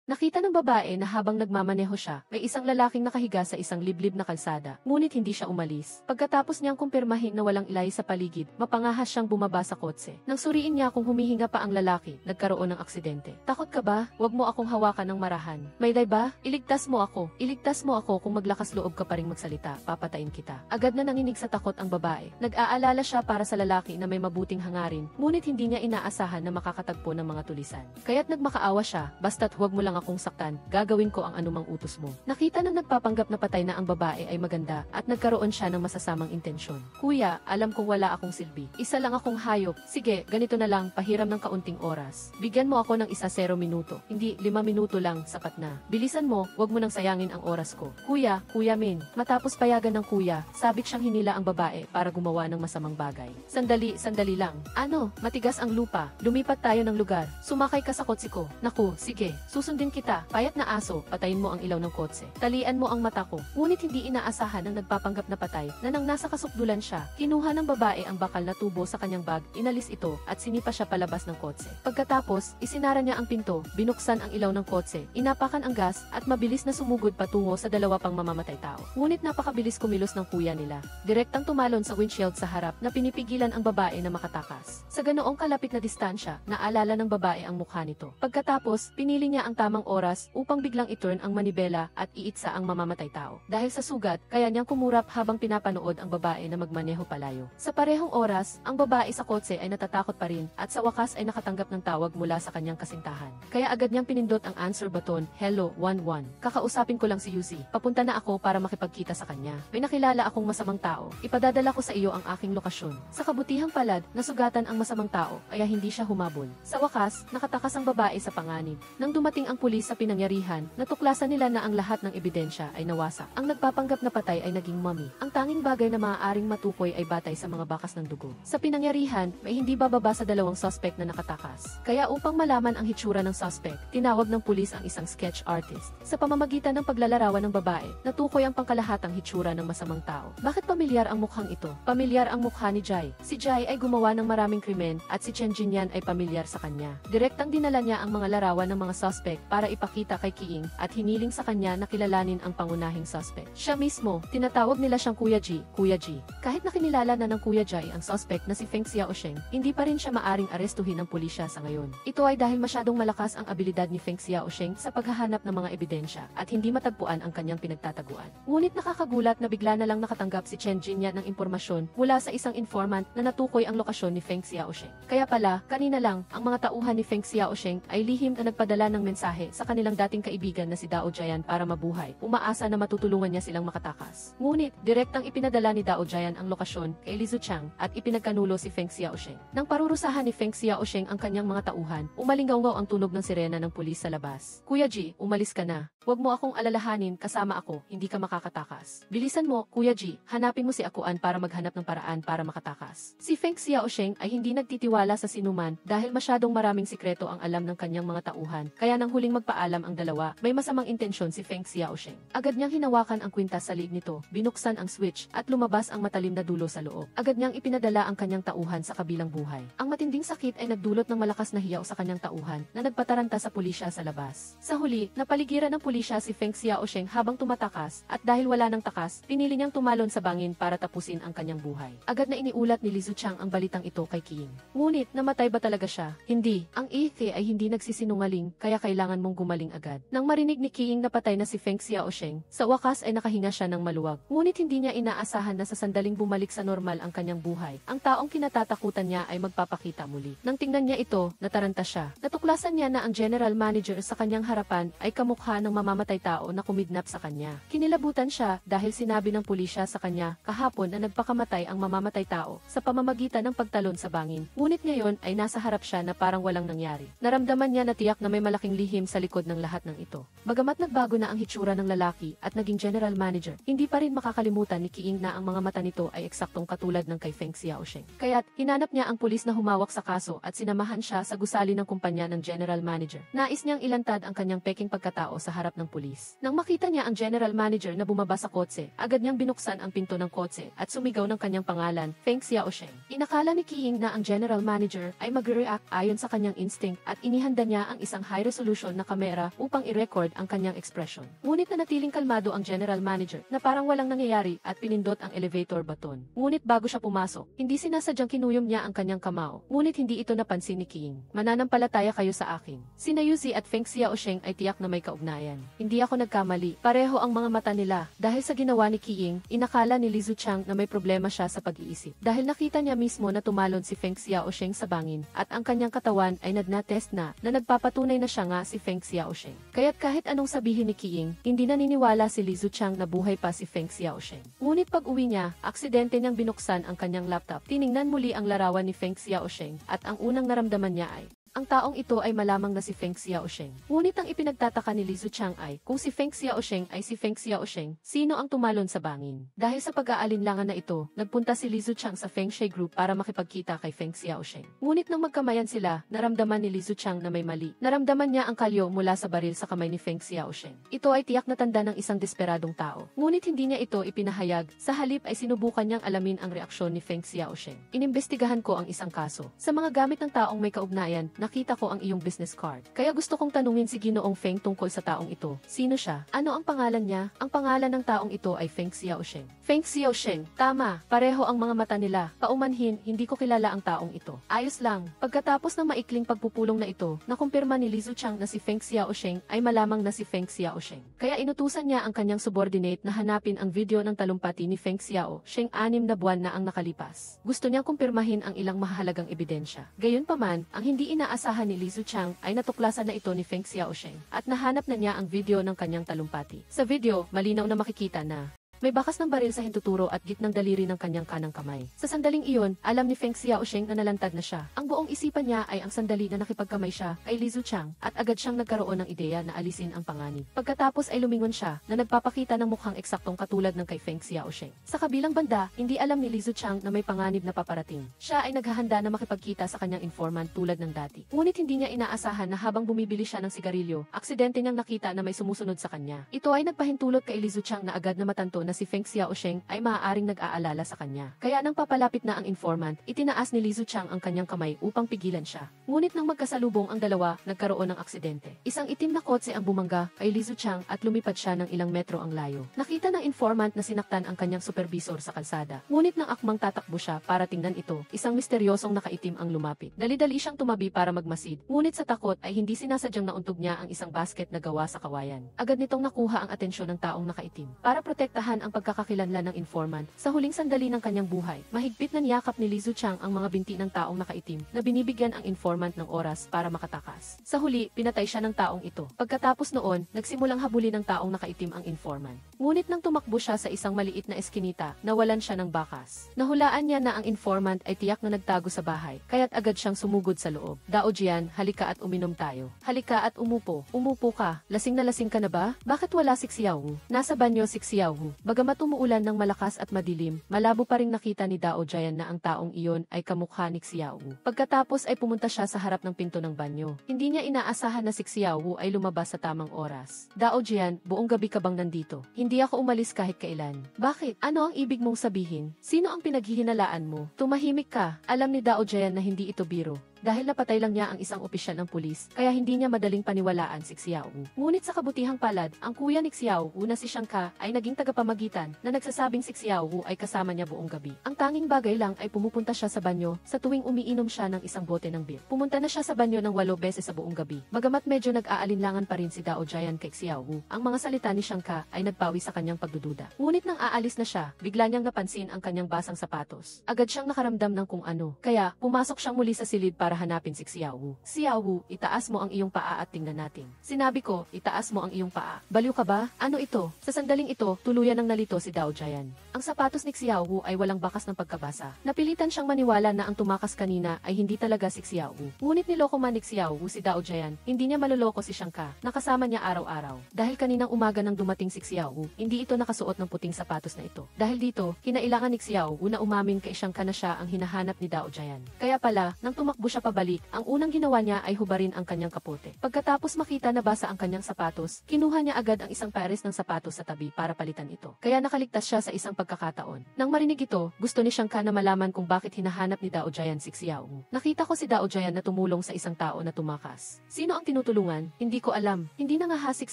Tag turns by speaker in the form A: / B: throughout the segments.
A: Nakita ng babae na habang nagmamaneho siya, may isang lalaking nakahiga sa isang liblib na kalsada, ngunit hindi siya umalis. Pagkatapos niyang kumpirmahin na walang ilay sa paligid, mapangahas siyang bumaba sa kotse. Nang suriin niya kung humihinga pa ang lalaki, nagkaroon ng aksidente. Takot ka ba? Huwag mo akong hawakan ng marahan. May day ba? Iligtas mo ako. Iligtas mo ako kung maglakas loob ka pa ring magsalita, papatayin kita. Agad na nanginig sa takot ang babae. Nag-aalala siya para sa lalaki na may mabuting hangarin, ngunit hindi niya inaasahan na makakatagpo ng mga tulisan. Kaya't nagmakaawa siya, basta't huwag mo lang akong saktan, gagawin ko ang anumang utos mo. Nakita ng nagpapanggap na patay na ang babae ay maganda at nagkaroon siya ng masasamang intensyon. Kuya, alam kong wala akong silbi. Isa lang akong hayop. Sige, ganito na lang, pahiram ng kaunting oras. Bigyan mo ako ng 0 minuto. Hindi, 5 minuto lang, sapat na. Bilisan mo, wag mo nang sayangin ang oras ko. Kuya, Kuya Min. Matapos payagan ng kuya, sabik siyang hinila ang babae para gumawa ng masamang bagay. Sandali lang. Ano, matigas ang lupa. Lumipat tayo ng lugar. Sumakay ka sa kotse ko. Naku, sige, susundin kita. Payat na aso, patayin mo ang ilaw ng kotse. Talian mo ang mata ko. Ngunit hindi inaasahan ng nagpapanggap na patay na nang nasa kasukdulan siya, kinuha ng babae ang bakal na tubo sa kanyang bag, inalis ito at sinipa siya palabas ng kotse. Pagkatapos, isinara niya ang pinto, binuksan ang ilaw ng kotse, inapakan ang gas at mabilis na sumugod patungo sa dalawa pang mamamatay tao. Ngunit napakabilis kumilos ng kuya nila. Direktang tumalon sa windshield sa harap na pinipigilan ang babae na makatakas. Sa ganoong kalapit na distansya, naalala ng babae ang mukha nito. Pagkatapos, pinili niya ang tamang oras upang biglang i-turn ang manibela at iitsa ang mamamatay tao. Dahil sa sugat, kaya niyang kumurap habang pinapanood ang babae na magmaneho palayo. Sa parehong oras, ang babae sa kotse ay natatakot pa rin at sa wakas ay nakatanggap ng tawag mula sa kanyang kasintahan. Kaya agad niyang pinindot ang answer button, Hello, 11. Kakausapin ko lang si Yuzi. Papunta na ako para makipagkita sa kanya. May nakilala akong masamang tao. Ipadadala ko sa iyo ang aking lokasyon. Sa kabutihang palad, nasugatan ang masamang tao, kaya hindi siya humabol. Sa wakas, nakatakas ang babae sa panganib. Nang dumating ang pulis sa pinangyarihan, natuklasan nila na ang lahat ng ebidensya ay nawasak. Ang nagpapanggap na patay ay naging mummy. Ang tanging bagay na maaaring matukoy ay batay sa mga bakas ng dugo. Sa pinangyarihan, may hindi bababa sa 2 suspect na nakatakas. Kaya upang malaman ang hitsura ng suspect, tinawag ng pulis ang isang sketch artist. Sa pamamagitan ng paglalarawan ng babae, natukoy ang pangkalahatang hitsura ng masamang tao. Bakit pamilyar ang mukhang ito? Pamilyar ang mukha ni Jai. Si Jai ay gumawa ng maraming krimen at si Chen Jinyan ay pamilyar sa kanya. Direktang dinala niya ang mga larawan ng mga suspect para ipakita kay Kiing at hiniling sa kanya na kilalanin ang pangunahing suspect. Siya mismo, tinatawag nila siyang Kuya G. Kuya G. Kahit nakinilala na ng Kuya Jai ang suspect na si Feng Xiaosheng, hindi pa rin siya maaring arestuhin ng pulisya sa ngayon. Ito ay dahil masyadong malakas ang abilidad ni Feng Xiaosheng sa paghahanap ng mga ebidensya at hindi matagpuan ang kanyang pinagtataguan. Ngunit nakakagulat na bigla na lang nakatanggap si Chen Jinyan ng impormasyon mula sa isang informant na natukoy ang lokasyon ni Feng Xiaosheng. Kaya pala, kanina lang, ang mga tauhan ni Feng Xiaosheng ay lihim na nagpadala ng mensahe sa kanilang dating kaibigan na si Dao Jian para mabuhay, umaasa na matutulungan niya silang makatakas. Ngunit, direktang ipinadala ni Dao Jian ang lokasyon kay Li Zuchang at ipinagkanulo si Feng Xiaosheng. Nang parurusahan ni Feng Xiaosheng ang kanyang mga tauhan, umalinggaw ang tunog ng sirena ng pulis sa labas. Kuya G, umalis ka na. Huwag mo akong alalahanin, kasama ako, hindi ka makakatakas. Bilisan mo, Kuya G, hanapin mo si Akuan para maghanap ng paraan para makatakas. Si Feng Xiaosheng ay hindi nagtitiwala sa sinuman dahil masyadong maraming sikreto ang alam ng kanyang mga tauhan, kaya nang huling magpaalam ang dalawa, may masamang intensyon si Feng Xiaosheng. Agad niyang hinawakan ang kwintas sa liig nito, binuksan ang switch, at lumabas ang matalim na dulo sa loob. Agad niyang ipinadala ang kanyang tauhan sa kabilang buhay. Ang matinding sakit ay nagdulot ng malakas na hiyaw sa kanyang tauhan na nagpataranta sa pulisya sa labas. Sa huli, napaligiran ng pulisya si Feng Xiaosheng habang tumatakas, at dahil wala ng takas, pinili niyang tumalon sa bangin para tapusin ang kanyang buhay. Agad na iniulat ni Li Zuchang ang balitang ito kay King. Ngunit, namatay ba talaga siya? Hindi. Ang Ike ay hindi nagsisinungaling, kaya kailangan mong gumaling agad. Nang marinig ni King na patay na si Feng Xiaosheng, sa wakas ay nakahinga siya ng maluwag. Ngunit hindi niya inaasahan na sa sandaling bumalik sa normal ang kanyang buhay, ang taong kinatatakutan niya ay magpapakita muli. Nang tingnan niya ito, nataranta siya. Natuklasan niya na ang general manager sa kanyang harapan ay kamukha ng mamamatay tao na kumidnap sa kanya. Kinilabutan siya dahil sinabi ng pulisya sa kanya kahapon na nagpakamatay ang mamamatay tao sa pamamagitan ng pagtalon sa bangin. Ngunit ngayon ay nasa harap siya na parang walang nangyari. Naramdaman niya na tiyak na may malaking lihim sa likod ng lahat ng ito. Bagamat nagbago na ang hitsura ng lalaki at naging general manager, hindi pa rin makakalimutan ni Kiing na ang mga mata nito ay eksaktong katulad ng kay Feng Xiaosheng. Kaya't hinanap niya ang pulis na humawak sa kaso at sinamahan siya sa gusali ng kumpanya ng general manager. Nais niyang ilantad ang kanyang peking pagkatao sa harap ng pulis. Nang makita niya ang general manager na bumaba sa kotse, agad niyang binuksan ang pinto ng kotse at sumigaw ng kanyang pangalan, Feng Xiaosheng. Inakala ni Kiing na ang general manager ay magre-react ayon sa kanyang instinct at inihanda niya ang isang high-resolution professional na kamera upang i-record ang kanyang ekspresyon. Ngunit nanatiling kalmado ang general manager na parang walang nangyayari at pinindot ang elevator button. Ngunit bago siya pumasok, hindi sinasadyang kinuyom niya ang kanyang kamao. Ngunit hindi ito napansin ni King. Mananampalataya kayo sa akin. Sina Yuzi at Feng Xiaosheng ay tiyak na may kaugnayan. Hindi ako nagkamali. Pareho ang mga mata nila. Dahil sa ginawa ni King, inakala ni Li Zuchang na may problema siya sa pag-iisip. Dahil nakita niya mismo na tumalon si Feng Xiaosheng sa bangin at ang kanyang katawan ay nagna-test na nagpapatunay na siya nga si Feng Xiaosheng. Kaya't kahit anong sabihin ni King, hindi naniniwala si Li Zuchang na buhay pa si Feng Xiaosheng. Ngunit pag-uwi niya, aksidente niyang binuksan ang kanyang laptop. Tiningnan muli ang larawan ni Feng Xiaosheng at ang unang naramdaman niya ay ang taong ito ay malamang na si Feng Xiaosheng. Ngunit ang ipinagtataka ni Li Zuchang ay, kung si Feng Xiaosheng ay si Feng Xiaosheng, sino ang tumalon sa bangin? Dahil sa pag-aalinlangan na ito, nagpunta si Li Zuchang sa Feng Shui Group para makipagkita kay Feng Xiaosheng. Ngunit nang magkamayan sila, naramdaman ni Li Zuchang na may mali. Naramdaman niya ang kalyo mula sa baril sa kamay ni Feng Xiaosheng. Ito ay tiyak na tanda ng isang desperadong tao. Ngunit hindi niya ito ipinahayag, sa halip ay sinubukan niyang alamin ang reaksyon ni Feng Xiaosheng. Inimbestigahan ko ang isang kaso. Sa mga gamit ng taong may kaugnayan, nakita ko ang iyong business card. Kaya gusto kong tanungin si Ginoong Feng tungkol sa taong ito. Sino siya? Ano ang pangalan niya? Ang pangalan ng taong ito ay Feng Xiaosheng. Feng Xiaosheng, tama. Pareho ang mga mata nila. Paumanhin, hindi ko kilala ang taong ito. Ayos lang. Pagkatapos ng maikling pagpupulong na ito, nakumpirma ni Li Zuchang na si Feng Xiaosheng ay malamang na si Feng Xiaosheng. Kaya inutusan niya ang kanyang subordinate na hanapin ang video ng talumpati ni Feng Xiaosheng 6 na buwan na ang nakalipas. Gusto niyang kumpirmahin ang ilang mahalagang ebidensya. Gayunpaman, ang hindi inaasahan ni Li Zuchang ay natuklasan na ito ni Feng Xiaosheng at nahanap na niya ang video ng kanyang talumpati. Sa video, malinaw na makikita na may bakas ng baril sa hintuturo at gitnang daliri ng kanyang kanang kamay. Sa sandaling iyon, alam ni Feng Xiaosheng na nalantad na siya. Ang buong isipan niya ay ang sandali na nakipagkamay siya kay Li Zuchang at agad siyang nagkaroon ng ideya na alisin ang panganib. Pagkatapos ay lumingon siya na nagpapakita ng mukhang eksaktong katulad ng kay Feng Xiaosheng. Sa kabilang banda, hindi alam ni Li Zuchang na may panganib na paparating. Siya ay naghahanda na makipagkita sa kanyang informant tulad ng dati. Ngunit hindi niya inaasahan na habang bumibili siya ng sigarilyo, aksidente niyang nakita na may sumusunod sa kanya. Ito ay nagpahintulot kay Li Zuchang na agad na matanto na si Feng Xiaosheng ay maaaring nag-aalala sa kanya. Kaya nang papalapit na ang informant, itinaas ni Li Zuchang ang kanyang kamay upang pigilan siya. Ngunit nang magkasalubong ang dalawa, nagkaroon ng aksidente. Isang itim na kotse ang bumangga kay Li Zuchang at lumipad siya ng ilang metro ang layo. Nakita ng informant na sinaktan ang kanyang supervisor sa kalsada. Ngunit nang akmang tatakbo siya para tingnan ito, isang misteryosong nakaitim ang lumapit. Dali-dali siyang tumabi para magmasid. Ngunit sa takot ay hindi sinasadyang nauntog niya ang isang basket na gawa sa kawayan. Agad nitong nakuha ang atensyon ng taong nakaitim. Para protektahan ang pagkakakilanlan ng informant, sa huling sandali ng kanyang buhay, mahigpit na niyakap ni Li Zuchang ang mga binti ng taong nakaitim na binibigyan ang informant ng oras para makatakas. Sa huli, pinatay siya ng taong ito. Pagkatapos noon, nagsimulang habulin ng taong nakaitim ang informant. Ngunit nang tumakbo siya sa isang maliit na eskinita, nawalan siya ng bakas. Nahulaan niya na ang informant ay tiyak na nagtago sa bahay, kaya't agad siyang sumugod sa loob. Dao Jian, halika at uminom tayo. Halika at umupo. Umupo ka. Lasing na lasing ka na ba? Bakit wala si Xiaowu? Nasa banyo si Xiaowu. Bagamat umuulan ng malakas at madilim, malabo pa ring nakita ni Dao Jian na ang taong iyon ay kamukha ni Xiaowu. Pagkatapos ay pumunta siya sa harap ng pinto ng banyo. Hindi niya inaasahan na si Xiaowu ay lumabas sa tamang oras. Dao Jian, buong gabi ka bang nandito? Hindi ako umalis kahit kailan. Bakit? Ano ang ibig mong sabihin? Sino ang pinaghihinalaan mo? Tumahimik ka. Alam ni Dao Jian na hindi ito biro. Dahil napatay lang niya ang isang opisyal ng pulis, kaya hindi niya madaling paniwalaan si Xiaowu. Ngunit sa kabutihang palad, ang kuya ni Xiaowu na si Shangka ay naging tagapamagitan na nagsasabing si Xiaowu ay kasama niya buong gabi. Ang tanging bagay lang ay pumupunta siya sa banyo sa tuwing umiinom siya ng isang bote ng beer. Pumunta na siya sa banyo ng 8 beses sa buong gabi. Bagamat medyo nag-aalinlangan pa rin si Dao Jian kay Xiaowu, ang mga salita ni Shangka ay nagpawi sa kanyang pagdududa. Ngunit nang aalis na siya, bigla niyang napansin ang kanyang basang sapatos. Agad siyang nakaramdam ng kung ano. Kaya, pumasok siyang muli sa silid para hanapin si Xiaowu. Xiaowu, itaas mo ang iyong paa at tingnan natin. Sinabi ko, itaas mo ang iyong paa. Baliw ka ba? Ano ito? Sa sandaling ito, tuluyan ng nalito si Dao Jian. Ang sapatos ni Xiaowu ay walang bakas ng pagkabasa. Napilitan siyang maniwala na ang tumakas kanina ay hindi talaga si Xiaowu. Ngunit niloko man ni Xiaowu si Dao Jian, hindi niya maloloko si Shangka, nakasama niya araw-araw. Dahil kaninang umaga nang dumating si Xiaowu, hindi ito nakasuot ng puting sapatos na ito. Dahil dito, kinailangan ni Xiaowu na umamin kay Shangka na siya ang hinahanap ni Dao Jian. Kaya pala, nang tumakbo siya pabalik, ang unang ginawa niya ay hubarin ang kanyang kapote. Pagkatapos makita na basa ang kanyang sapatos, kinuha niya agad ang isang pares ng sapatos sa tabi para palitan ito. Kaya nakaligtas siya sa isang pagkakataon. Nang marinig ito, gusto ni Xiangka na malaman kung bakit hinahanap ni Dao Jian si Xiao. Nakita ko si Dao Jian na tumulong sa isang tao na tumakas. Sino ang tinutulungan? Hindi ko alam. Hindi na nga hasik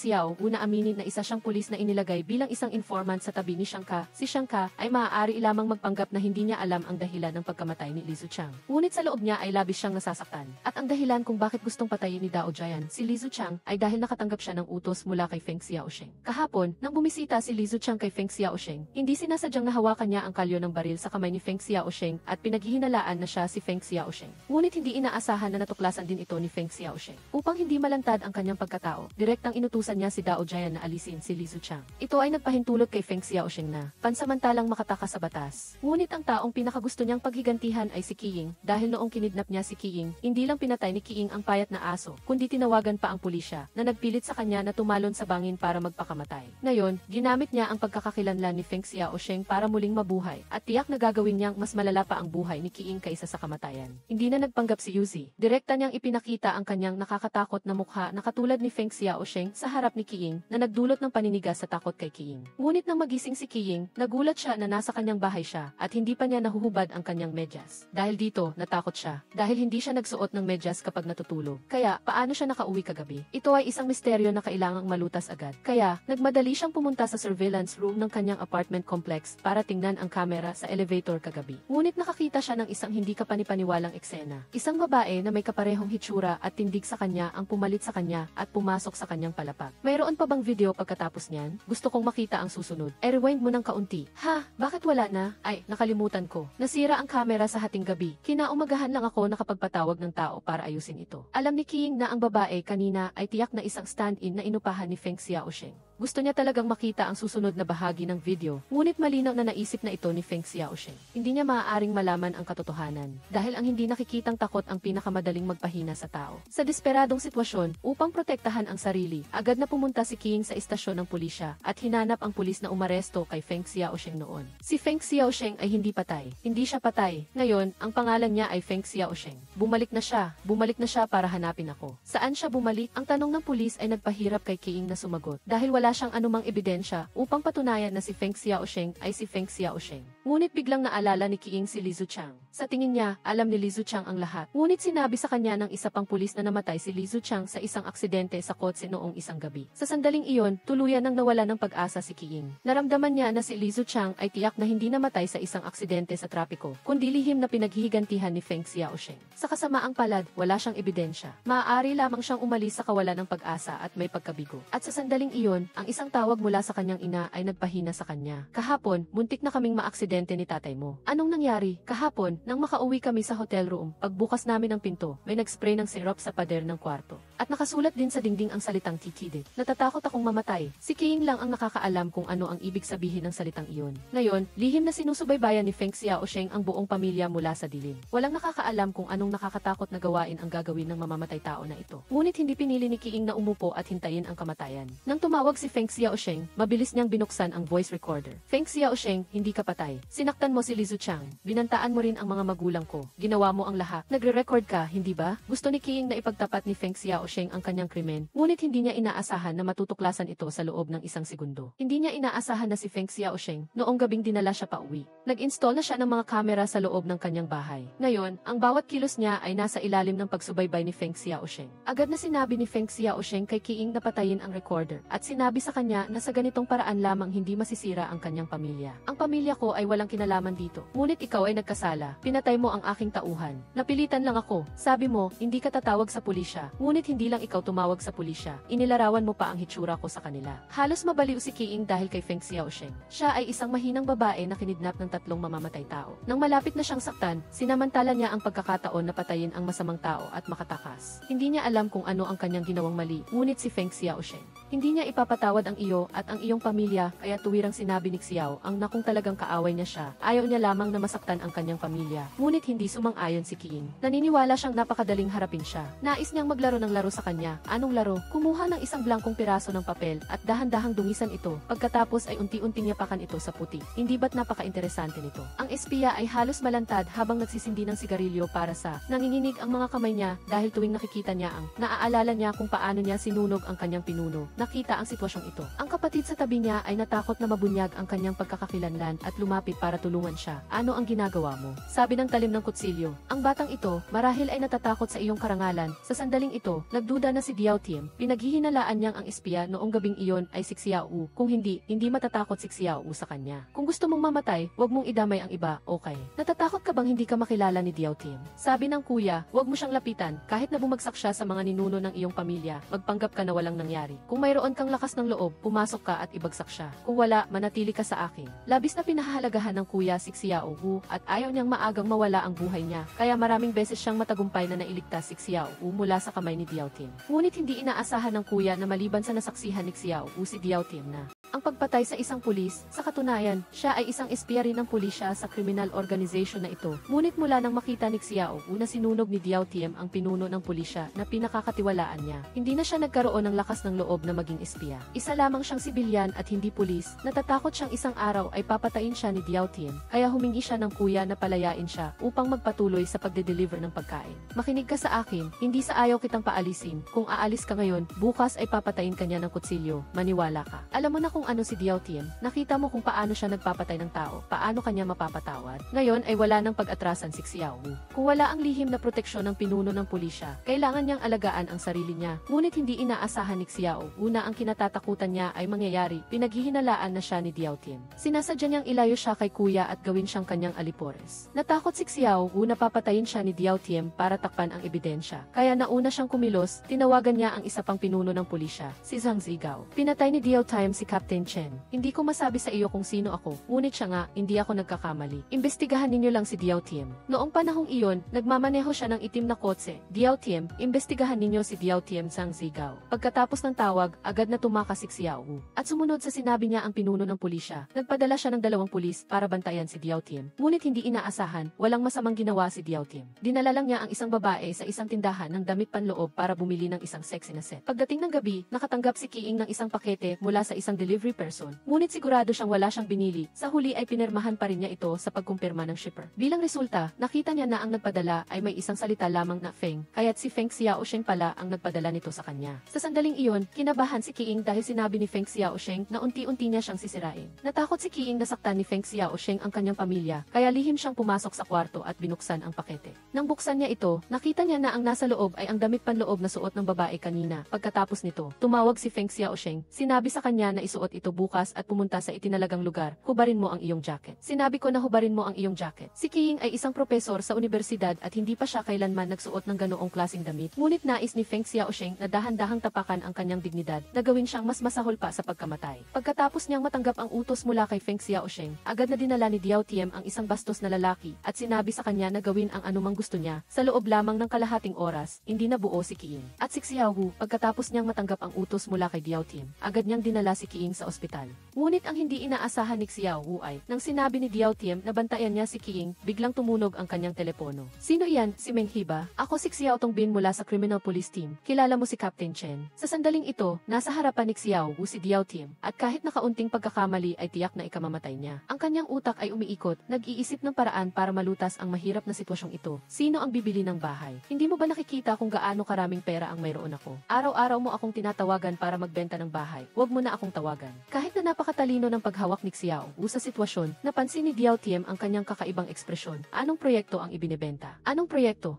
A: Xiao una aminin na isa siyang pulis na inilagay bilang isang informant sa tabi ni Xiangka. Si Xiangka ay maaari lamang magpanggap na hindi niya alam ang dahilan ng pagkamatay ni Li Zuchang. Ngunit sa loob niya ay labis siyang nasasaktan. At ang dahilan kung bakit gustong patayin ni Dao Jian si Li Zuchang ay dahil nakatanggap siya ng utos mula kay Feng Xiaosheng. Kahapon, nang bumisita si Li Zuchang kay Feng Xiaosheng, hindi sinasadyang nahawakan niya ang kalyo ng baril sa kamay ni Feng Xiaosheng at pinaghihinalaan na siya si Feng Xiaosheng. Ngunit hindi inaasahan na natuklasan din ito ni Feng Xiaosheng. Upang hindi malantad ang kanyang pagkatao, direktang inutusan niya si Dao Jian na alisin si Li Zuchang. Ito ay nagpahintulot kay Feng Xiaosheng na pansamantalang makatakas sa batas. Ngunit ang taong pinakagusto niyang paghigantihan ay si Qiying dahil noong kinidnap niya si Qiying, hindi lang pinatay ni Qiying ang payat na aso, kundi tinawagan pa ang pulisya na nagpilit sa kanya na tumalon sa bangin para magpakamatay. Ngayon, ginamit niya ang pagkakakilanlan ni Feng Xiaosheng para muling mabuhay at tiyak na gagawin niyang mas malala pa ang buhay ni Qiying kaysa sa kamatayan. Hindi na nagpanggap si Yuzi. Direkta niyang ipinakita ang kanyang nakakatakot na mukha na katulad ni Feng Xiaosheng sa harap ni Qiying na nagdulot ng paninigas sa takot kay Qiying. Ngunit nang magising si Qiying, nagulat siya na nasa kanyang bahay siya at hindi pa niya nahuhubad ang kanyang medyas. Dahil dito, natakot siya. Dahil hindi siya nagsuot ng medyas kapag natutulog. Kaya, paano siya nakauwi kagabi? Ito ay isang misteryo na kailangang malutas agad. Kaya, nagmadali siyang pumunta sa surveillance room ng kanyang apartment complex para tingnan ang kamera sa elevator kagabi. Ngunit nakakita siya ng isang hindi kapanipaniwalang eksena. Isang babae na may kaparehong hitsura at tindig sa kanya ang pumalit sa kanya at pumasok sa kanyang palapag. Mayroon pa bang video pagkatapos niyan? Gusto kong makita ang susunod. Rewind mo ng kaunti. Ha? Bakit wala na? Ay, nakalimutan ko. Nasira ang kamera sa hating gabi. Kinaumagahan lang ako nakapagpatawag ng tao para ayusin ito. Alam ni Qiying na ang babae kanina ay tiyak na isang stand-in na inupahan ni Feng Xiaosheng. Gusto niya talagang makita ang susunod na bahagi ng video, ngunit malinaw na naisip na ito ni Feng Xiaosheng. Hindi niya maaaring malaman ang katotohanan, dahil ang hindi nakikitang takot ang pinakamadaling magpahina sa tao. Sa desperadong sitwasyon, upang protektahan ang sarili, agad na pumunta si Qiying sa istasyon ng pulisya at hinanap ang pulis na umaresto kay Feng Xiaosheng noon. Si Feng Xiaosheng ay hindi patay. Hindi siya patay. Ngayon, ang pangalan niya ay Feng Xiaosheng. Bumalik na siya para hanapin ako. Saan siya bumalik? Ang tanong ng pulis ay nagpahirap kay Qiying na sumagot, dahil wala siyang anumang ebidensya upang patunayan na si Feng Xiaosheng ay si Feng Xiaosheng. Ngunit biglang naalala ni Qiying si Li Zuchang. Sa tingin niya, alam ni Li Zuchang ang lahat. Ngunit sinabi sa kanya ng isa pang pulis na namatay si Li Zuchang sa isang aksidente sa kotse noong isang gabi. Sa sandaling iyon, tuluyan nang nawala ng pag-asa si Qiying. Naramdaman niya na si Li Zuchang ay tiyak na hindi namatay sa isang aksidente sa trapiko, kundi lihim na pinaghihigantihan ni Feng Xiaosheng. Sa kasamaang palad, wala siyang ebidensya. Maaari lamang siyang umalis sa kawalan ng pag-asa at may pagkabigo. At sa sandaling iyon, ang isang tawag mula sa kanyang ina ay nagpahina sa kanya. Kahapon, muntik na kaming maaksidente ni tatay mo. Anong nangyari? Kahapon, nang makauwi kami sa hotel room, pagbukas namin ng pinto, may nag-spray ng syrup sa pader ng kwarto. At nakasulat din sa dingding ang salitang titide. Natatakot akong mamatay. Si Qiying lang ang nakakaalam kung ano ang ibig sabihin ng salitang iyon. Ngayon, lihim na sinusubaybayan ni Feng Xiaosheng ang buong pamilya mula sa dilim. Walang nakakaalam kung anong nakakatakot na gawain ang gagawin ng mamamatay tao na ito. Ngunit hindi pinili ni Qiying na umupo at hintayin ang kamatayan. Nang tumawag si Feng Xiaosheng, mabilis niyang binuksan ang voice recorder. Feng Xiaosheng, hindi ka patay. Sinaktan mo si Li Zuchang. Binantaan mo rin ang mga magulang ko. Ginawa mo ang lahat. Nagre-record ka, hindi ba? Gusto ni Qiying na ipagtapat ni Feng Xiaosheng ang kanyang krimen, ngunit hindi niya inaasahan na matutuklasan ito sa loob ng isang segundo. Hindi niya inaasahan na si Feng Xiaosheng, noong gabing dinala siya pauwi. Nag-install na siya ng mga kamera sa loob ng kanyang bahay. Ngayon, ang bawat kilos niya ay nasa ilalim ng pagsubaybay ni Feng Xiaosheng. Agad na sinabi ni Feng Xiaosheng kay Qiying na patayin ang recorder, at sinabi sa kanya na sa ganitong paraan lamang hindi masisira ang kanyang pamilya. Ang pamilya ko ay walang kinalaman dito. Ngunit ikaw ay nagkasala. Pinatay mo ang aking tauhan. Napilitan lang ako. Sabi mo, hindi ka tatawag sa pulisya. Ngunit hindi lang ikaw tumawag sa pulisya. Inilarawan mo pa ang hitsura ko sa kanila. Halos mabaliw si Qiying dahil kay Feng Xiaosheng. Siya ay isang mahinang babae na kinidnap ng 3 mamamatay tao. Nang malapit na siyang saktan, sinamantala niya ang pagkakataon na patayin ang masamang tao at makatakas. Hindi niya alam kung ano ang kanyang ginawang mali, ngunit si Feng Xiaosheng Hindi niya ipapatawad ang iyo at ang iyong pamilya, kaya tuwirang sinabi ni Xiao ang kung talagang kaaway niya siya, ayaw niya lamang na masaktan ang kanyang pamilya. Ngunit hindi sumang-ayon si King. Naniniwala siyang napakadaling harapin siya. Nais niyang maglaro ng laro sa kanya. Anong laro? Kumuha ng isang blankong piraso ng papel at dahan-dahang dungisan ito. Pagkatapos ay unti-unting yapakan ito sa puti. Hindi ba't napaka-interesante nito? Ang espiya ay halos malantad habang nagsisindi ng sigarilyo para sa nanginginig ang mga kamay niya dahil tuwing nakikita niya ang naaalala niya kung paano niya sinunog ang kanyang pinuno. Nakita ang sitwasyong ito. Ang kapatid sa tabi niya ay natakot na mabunyag ang kanyang pagkakakilanlan at lumapit para tulungan siya. Ano ang ginagawa mo? Sabi ng talim ng kutsilyo. Ang batang ito, marahil ay natatakot sa iyong karangalan. Sa sandaling ito, nagduda na si Diao Tim. Pinaghihinalaan niyang ang espiya noong gabing iyon ay si Xiao. Kung hindi matatakot si Xiao sa kanya. Kung gusto mong mamatay, wag mong idamay ang iba, okay? Natatakot ka bang hindi ka makilala ni Diao Tim? Sabi ng kuya, wag mo siyang lapitan. Kahit na bumagsak siya sa mga ninuno ng iyong pamilya, magpanggap ka na walang nangyari. Kung mayroon kang lakas ng loob, pumasok ka at ibagsak siya. Kung wala, manatili ka sa akin. Labis na pinahahalagahan ng kuya si Xiao at ayaw niyang maagang mawala ang buhay niya. Kaya maraming beses siyang matagumpay na nailigtas si Xiao mula sa kamay ni Diao Tim. Ngunit hindi inaasahan ng kuya na maliban sa nasaksihan ni Xiao si Diao Tim na ang pagpatay sa isang pulis. Sa katunayan, siya ay isang espiya rin ng pulisya sa criminal organization na ito. Ngunit mula nang makita ni Xiao na sinunog ni Diao Tim ang pinuno ng pulisya na pinakakatiwalaan niya, hindi na siya nagkaroon ng lakas ng loob na maging espiya. Isa lamang siyang sibilyan at hindi pulis. Natatakot siyang isang araw ay papatayin siya ni Diao Tim, kaya humingi siya ng kuya na palayain siya upang magpatuloy sa pagde-deliver ng pagkain. Makinig ka sa akin, hindi sa ayaw kitang paalisin. Kung aalis ka ngayon, bukas ay papatayin ka niya ng kutsilyo. Maniwala ka. Alam mo na kung ano si Diao Tim, nakita mo kung paano siya nagpapatay ng tao, paano kanya mapapatawad. Ngayon ay wala nang pag-atrasan si Xiao. Kung wala ang lihim na proteksyon ng pinuno ng pulisya, kailangan niyang alagaan ang sarili niya. Ngunit hindi inaasahan ni Xiao na ang kinatatakutan niya ay mangyayari. Pinaghihinalaan na siya ni Diao Tim. Sinasadya niyang ilayo siya kay kuya at gawin siyang kanyang alipores. Natakot si Xiao na papatayin siya ni Diao Tim para takpan ang ebidensya. Kaya nauna siyang kumilos, tinawagan niya ang isa pang pinuno ng pulisya, si Zhang Zigao. Pinatay ni Diao Tim si Captain Chen. Hindi ko masabi sa iyo kung sino ako, ngunit siya nga, hindi ako nagkakamali. Imbestigahan ninyo lang si Diao Tim. Noong panahong iyon, nagmamaneho siya ng itim na kotse. Diao Tim, imbestigahan ninyo si Diao Tim Zhang Zigao. Pagkatapos ng tawag, agad na tumakas si Xiao. At sumunod sa sinabi niya ang pinuno ng pulisya. Nagpadala siya ng 2 pulis para bantayan si Diao Tim. Ngunit hindi inaasahan, walang masamang ginawa si Diao Tim. Dinala lang niya ang isang babae sa isang tindahan ng damit panloob para bumili ng isang sexy na set. Pagdating ng gabi, nakatanggap si King ng isang pakete mula sa isang delivery person. Ngunit sigurado siyang wala siyang binili. Sa huli ay pinirmahan pa rin niya ito sa pagkumpirma ng shipper. Bilang resulta, nakita niya na ang nagpadala ay may isang salita lamang na Feng, kaya't si Feng Xiaosheng pala ang nagpadala nito sa kanya. Sa sandaling iyon, kinabahan si King dahil sinabi ni Feng Xiaosheng na unti-unti niya siyang sisirain. Natakot si King na saktan ni Feng Xiaosheng ang kanyang pamilya, kaya lihim siyang pumasok sa kwarto at binuksan ang pakete. Nang buksan niya ito, nakita niya na ang nasa loob ay ang damit panloob na suot ng babae kanina. Pagkatapos nito, tumawag si Feng Xiaosheng, sinabi sa kanya na isuot ito bukas at pumunta sa itinalagang lugar. Hubarin mo ang iyong jacket. Sinabi ko na hubarin mo ang iyong jacket. Si King ay isang propesor sa universidad at hindi pa siya kailanman nagsuot ng ganoong klaseng damit. Ngunit nais ni Feng Xiaosheng na dahan-dahang tapakan ang kanyang dignidad na gawin siyang mas masahol pa sa pagkamatay. Pagkatapos niyang matanggap ang utos mula kay Feng Xiaosheng, agad na dinala ni Diao Tim ang isang bastos na lalaki at sinabi sa kanya na gawin ang anumang gusto niya. Sa loob lamang ng kalahating oras, hindi na buo si King. At si Xiao, pagkatapos niyang matanggap ang utos mula kay Diao Tim, agad niyang dinala si King sa ospital. Ngunit ang hindi inaasahan ni Xiao ay, nang sinabi ni Diao Tim na bantayan niya si King, biglang tumunog ang kanyang telepono. Sino iyan? Si Meng He ba? Ako si Xiao Tongbin mula sa Criminal Police Team. Kilala mo si Captain Chen. Sa sandaling ito, nasa harapan ni Xiao si Diao Tim, at kahit nakaunting pagkakamali ay tiyak na ikamamatay niya. Ang kanyang utak ay umiikot, nag-iisip ng paraan para malutas ang mahirap na sitwasyong ito. Sino ang bibili ng bahay? Hindi mo ba nakikita kung gaano karaming pera ang mayroon ako? Araw-araw mo akong tinatawagan para magbenta ng bahay. Huwag mo na akong tawagan. Kahit na napakatalino ng paghawak ni Xiao sa sitwasyon, napansin ni Diao Tim ang kanyang kakaibang ekspresyon. Anong proyekto ang ibinebenta? Anong proyekto?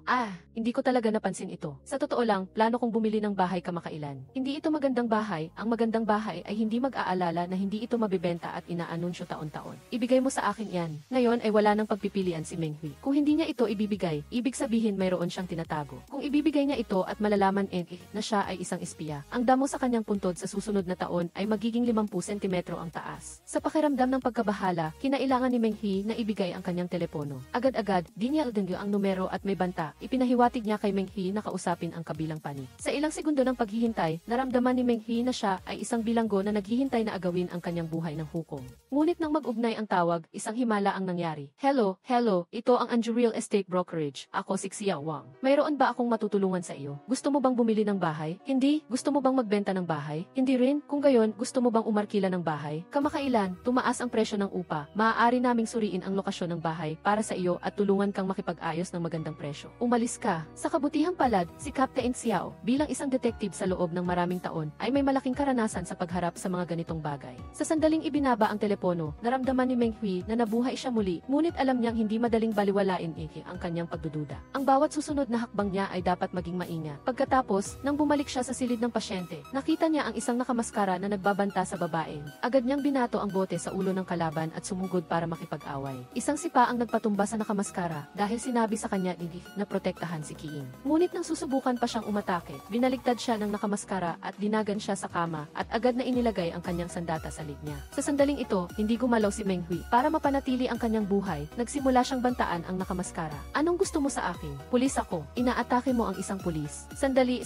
A: Hindi ko talaga napansin ito. Sa totoo lang, plano kong bumili ng bahay kamakailan. Hindi ito magandang bahay. Ang magandang bahay ay hindi mag-aalala na hindi ito mabibenta at inaanunsyo taon-taon. Ibigay mo sa akin yan. Ngayon ay wala nang pagpipilian si Meng Hui. Kung hindi niya ito ibibigay, ibig sabihin mayroon siyang tinatago. Kung ibibigay niya ito at malalaman na siya ay isang espiya, ang damo sa kanyang puntod sa susunod na taon ay magiging 50 sentimetro ang taas. Sa pakiramdam ng pagkabahala, kinailangan ni Meng He na ibigay ang kanyang telepono. Agad-agad, di niya aldengyo ang numero at may banta. Ipinahiwatig niya kay Meng He na kausapin ang kabilang pani. Sa ilang segundo ng paghihintay, naramdaman ni Meng He na siya ay isang bilanggo na naghihintay na agawin ang kanyang buhay ng hukom. Ngunit nang mag-ugnay ang tawag, isang himala ang nangyari. Hello, ito ang Anju Real Estate Brokerage. Ako si Xia Wang. Mayroon ba akong matutulungan sa iyo? Gusto mo bang bumili ng bahay? Hindi. Gusto mo bang magbenta ng bahay? Hindi rin. Kung gayon, gusto mo bang umarkila ng bahay? Kamakailan, tumaas ang presyo ng upa. Maaari naming suriin ang lokasyon ng bahay para sa iyo at tulungan kang makipag-ayos ng magandang presyo. Umalis ka. Sa kabutihang palad, si Captain Xiao, bilang isang detective sa loob ng maraming taon, ay may malaking karanasan sa pagharap sa mga ganitong bagay. Sa sandaling ibinaba ang telepono, naramdaman ni Meng Hui na nabuhay siya muli, ngunit alam niyang hindi madaling baliwalain ang kanyang pagdududa. Ang bawat susunod na hakbang niya ay dapat maging maingat. Pagkatapos, nang bumalik siya sa silid ng pasyente, nakita niya ang isang nakamaskara na nagbabanta sa babae. Agad niyang binato ang bote sa ulo ng kalaban at sumugod para makipag-away. Isang sipa ang nagpatumba sa nakamaskara dahil sinabi sa kanya na protektahan si Qiing. Ngunit nang susubukan pa siyang umatake, binaligtad siya ng nakamaskara at dinagan siya sa kama at agad na inilagay ang kanyang sandata sa lig niya. Sa sandaling ito, hindi gumalaw si Meng Hui. Para mapanatili ang kanyang buhay, nagsimula siyang bantaan ang nakamaskara. Anong gusto mo sa akin? Pulis ako. Inaatake mo ang isang pulis. Sandali,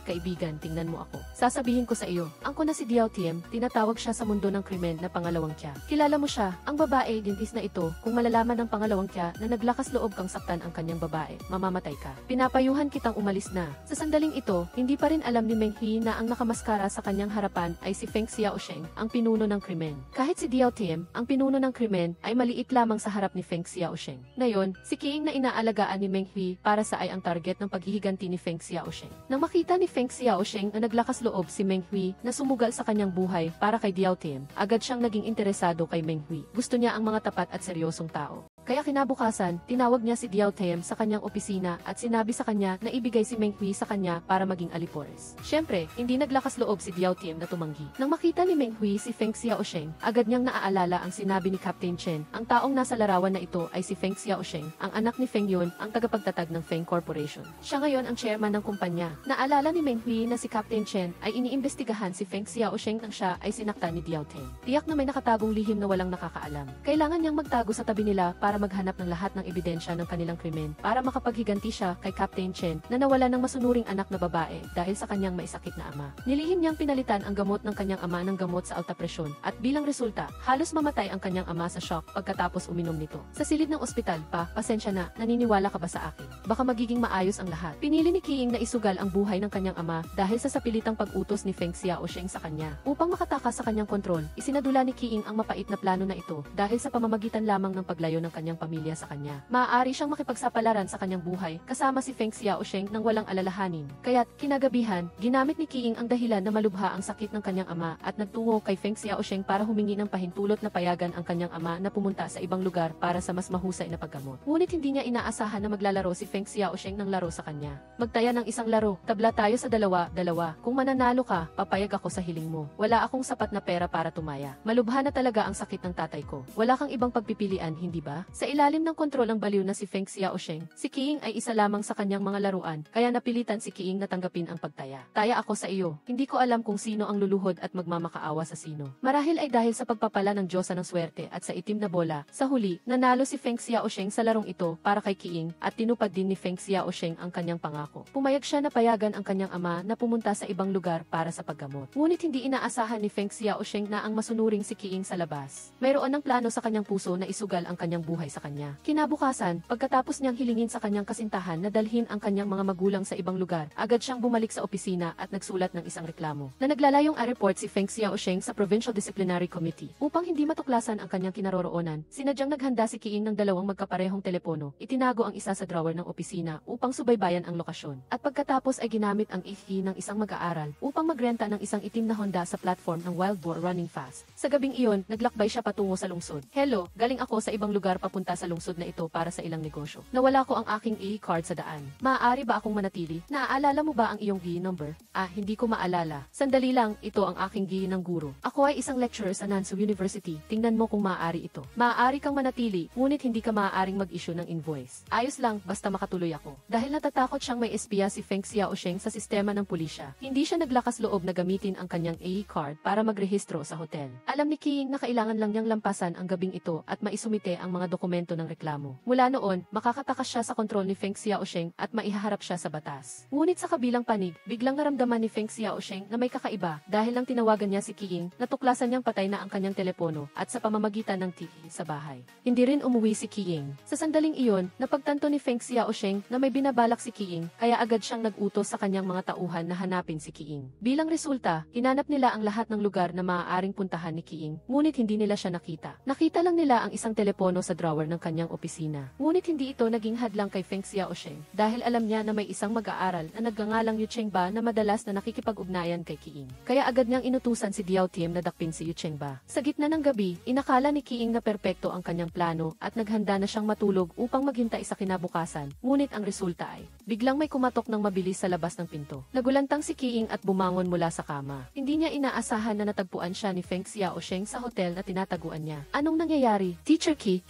A: kaibigan, tingnan mo ako. Sasabihin ko sa iyo, ang ko na si Diao Tiem, tinatawag siya sa mundo ng krimen na pangalawang Kya. Kilala mo siya, ang babae dintis na ito, kung malalaman ng pangalawang Kya na naglakas loob kang saktan ang kanyang babae, mamamatay ka. Pinapayuhan kitang umalis na. Sa sandaling ito, hindi pa rin alam ni Meng He na ang nakamaskara sa kanyang harapan ay si Feng Xiaosheng, ang pinuno ng krimen. Kahit si Diao Tiem, ang pinuno ng krimen, ay maliit lamang sa harap ni Feng Xiaosheng. Ngayon, si Qiing na inaalagaan ni Meng Hui para sa ay ang target ng paghihiganti ni Feng Xiaosheng. Nang makita ni Feng Xiaosheng na naglakas loob si Meng Hui na sumugal sa kanyang buhay para kay Diao Tiem, agad siyang naging interesado kay Meng Hui. Gusto niya ang mga tapat at seryosong tao. Kaya kinabukasan, tinawag niya si Diao Tiem sa kanyang opisina at sinabi sa kanya na ibigay si Meng Hui sa kanya para maging alipores. Siyempre, hindi naglakas loob si Diao Tiem na tumanggi. Nang makita ni Meng Hui si Feng Xiaosheng, agad niyang naaalala ang sinabi ni Captain Chen. Ang taong nasa larawan na ito ay si Feng Xiaosheng, ang anak ni Feng Yun, ang tagapagtatag ng Feng Corporation. Siya ngayon ang chairman ng kumpanya. Naalala ni Meng Hui na si Captain Chen ay iniimbestigahan si Feng Xiaosheng nang siya ay sinaktan ni Diao Tiem. Tiyak na may nakatagong lihim na walang nakakaalam. Kailangan niyang magtago sa tabi nila para maghanap ng lahat ng ebidensya ng kanilang krimen para makapaghiganti siya kay Captain Chen na nawala ng masunuring anak na babae dahil sa kanyang maisakit na ama. Nilihim niyang pinalitan ang gamot ng kanyang ama ng gamot sa alta presyon at bilang resulta, halos mamatay ang kanyang ama sa shock pagkatapos uminom nito. Sa silid ng ospital pasensya na, naniniwala ka ba sa akin? Baka magiging maayos ang lahat. Pinili ni Qiing na isugal ang buhay ng kanyang ama dahil sa sapilitang pag-utos ni Feng Xiaosheng sa kanya. Upang makatakas sa kanyang kontrol, isinadula ni Qiing ang mapait na plano na ito dahil sa pamamagitan lamang ng paglayo ng kanyang pamilya sa kanya. Maaari siyang makipagsapalaran sa kanyang buhay kasama si Feng Xiaosheng nang walang alalahanin. Kaya't kinagabihan, ginamit ni Qiing ang dahilan na malubha ang sakit ng kanyang ama at nagtungo kay Feng Xiaosheng para humingi ng pahintulot na payagan ang kanyang ama na pumunta sa ibang lugar para sa mas mahusay na paggamot. Ngunit hindi niya inaasahan na maglalaro si Feng Xiaosheng ng laro sa kanya. Magtaya ng isang laro, tabla tayo sa dalawa. Kung mananalo ka, papayag ako sa hiling mo. Wala akong sapat na pera para tumaya. Malubha na talaga ang sakit ng tatay ko. Wala kang ibang pagpipilian, hindi ba? Sa ilalim ng kontrol ng baliw na si Feng Xiaosheng, si Qiing ay isa lamang sa kanyang mga laruan, kaya napilitan si Qiing na tanggapin ang pagtaya. Taya ako sa iyo. Hindi ko alam kung sino ang luluhod at magmamakaawa sa sino. Marahil ay dahil sa pagpapala ng Diyosa ng swerte at sa itim na bola. Sa huli, nanalo si Feng Xiaosheng sa larong ito para kay Qiing at tinupad din ni Feng Xiaosheng ang kanyang pangako. Pumayag siya na payagan ang kanyang ama na pumunta sa ibang lugar para sa paggamot. Ngunit hindi inaasahan ni Feng Xiaosheng na ang masunuring si Qiing sa labas. Mayroon ng plano sa kanyang puso na isugal ang kanyang buhay sa kanya. Kinabukasan, pagkatapos niyang hilingin sa kanyang kasintahan na dalhin ang kanyang mga magulang sa ibang lugar, agad siyang bumalik sa opisina at nagsulat ng isang reklamo na naglalayong i-report si Feng Xiaosheng sa Provincial Disciplinary Committee. Upang hindi matuklasan ang kanyang kinaroroonan, sinadyang naghanda si Qiing ng dalawang magkaparehong telepono, itinago ang isa sa drawer ng opisina upang subaybayan ang lokasyon. At pagkatapos ay ginamit ang IFE ng isang mag-aaral upang magrenta ng isang itim na Honda sa platform ng Wild Boar Running Fast. Sa gabing iyon, naglakbay siya patungo sa lungsod. Hello, galing ako sa ibang lugar papunta sa lungsod na ito para sa ilang negosyo. Nawala ko ang aking A card sa daan. Maaari ba akong manatili? Naaalala mo ba ang iyong GI number? Hindi ko maalala. Sandali lang, ito ang aking GI ng guro. Ako ay isang lecturer sa Nansu University. Tingnan mo kung maaari ito. Maaari kang manatili, ngunit hindi ka maaaring mag-issue ng invoice. Ayos lang, basta makatuloy ako. Dahil natatakot siyang may espiya si Feng Xiaosheng sa sistema ng pulisya, hindi siya naglakas loob na gamitin ang kanyang A card para magrehistro sa hotel. Alam ni King na kailangan lang niyang lampasan ang gabing ito at maisumite ang mga dokumento ng reklamo. Mula noon, makakatakas siya sa kontrol ni Feng Xiaosheng at maihaharap siya sa batas. Ngunit sa kabilang panig, biglang naramdaman ni Feng Xiaosheng na may kakaiba dahil lang tinawagan niya si King, natuklasan niyang patay na ang kanyang telepono at sa pamamagitan ng TV sa bahay. Hindi rin umuwi si King. Sa sandaling iyon, napagtanto ni Feng Xiaosheng na may binabalak si King, kaya agad siyang nag-utos sa kanyang mga tauhan na hanapin si King. Bilang resulta, hinanap nila ang lahat ng lugar na maaaring puntahan ni King, ngunit hindi nila siya nakita. Nakita lang nila ang isang telepono sa drawer ng kanyang opisina. Ngunit hindi ito naging hadlang kay Feng Xiaosheng dahil alam niya na may isang mag-aaral na nagngangalang Yu Chengba na madalas na nakikipag-ugnayan kay King. Kaya agad niyang inutusan si Diao Tim na dakpin si Yu Chengba. Sa gitna ng gabi, inakala ni King na perpekto ang kanyang plano at naghanda na siyang matulog upang maghintay sa kinabukasan. Ngunit ang resulta ay, biglang may kumatok ng mabilis sa labas ng pinto. Nagulantang si King at bumangon mula sa kama. Hindi niya inaasahan na natagpuan siya ni Feng Xiaosheng sa hotel na tinataguan niya. Anong nangyayari? Teacher Qi.